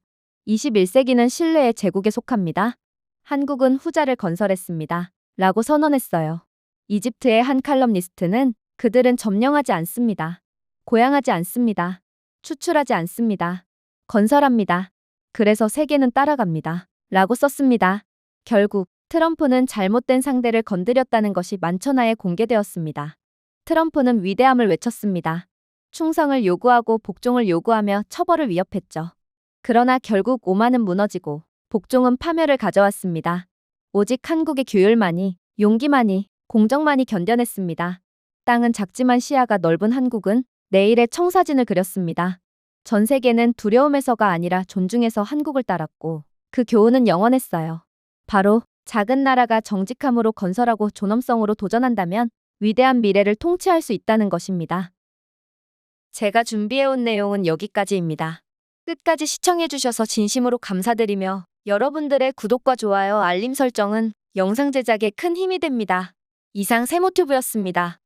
21세기는 신뢰의 제국에 속합니다. 한국은 후자를 건설했습니다. 라고 선언했어요. 이집트의 한 칼럼니스트는 그들은 점령하지 않습니다. 고양하지 않습니다. 추출하지 않습니다. 건설합니다. 그래서 세계는 따라갑니다. 라고 썼습니다. 결국 트럼프는 잘못된 상대를 건드렸다는 것이 만천하에 공개되었습니다. 트럼프는 위대함을 외쳤습니다. 충성을 요구하고 복종을 요구하며 처벌을 위협했죠. 그러나 결국 오만은 무너지고 복종은 파멸을 가져왔습니다. 오직 한국의 규율만이, 용기만이, 공정만이 견뎌냈습니다. 땅은 작지만 시야가 넓은 한국은 내일의 청사진을 그렸습니다. 전 세계는 두려움에서가 아니라 존중해서 한국을 따랐고 그 교훈은 영원했어요. 바로 작은 나라가 정직함으로 건설하고 존엄성으로 도전한다면 위대한 미래를 통치할 수 있다는 것입니다. 제가 준비해온 내용은 여기까지입니다. 끝까지 시청해주셔서 진심으로 감사드리며 여러분들의 구독과 좋아요, 알림 설정은 영상 제작에 큰 힘이 됩니다. 이상 세모튜브였습니다.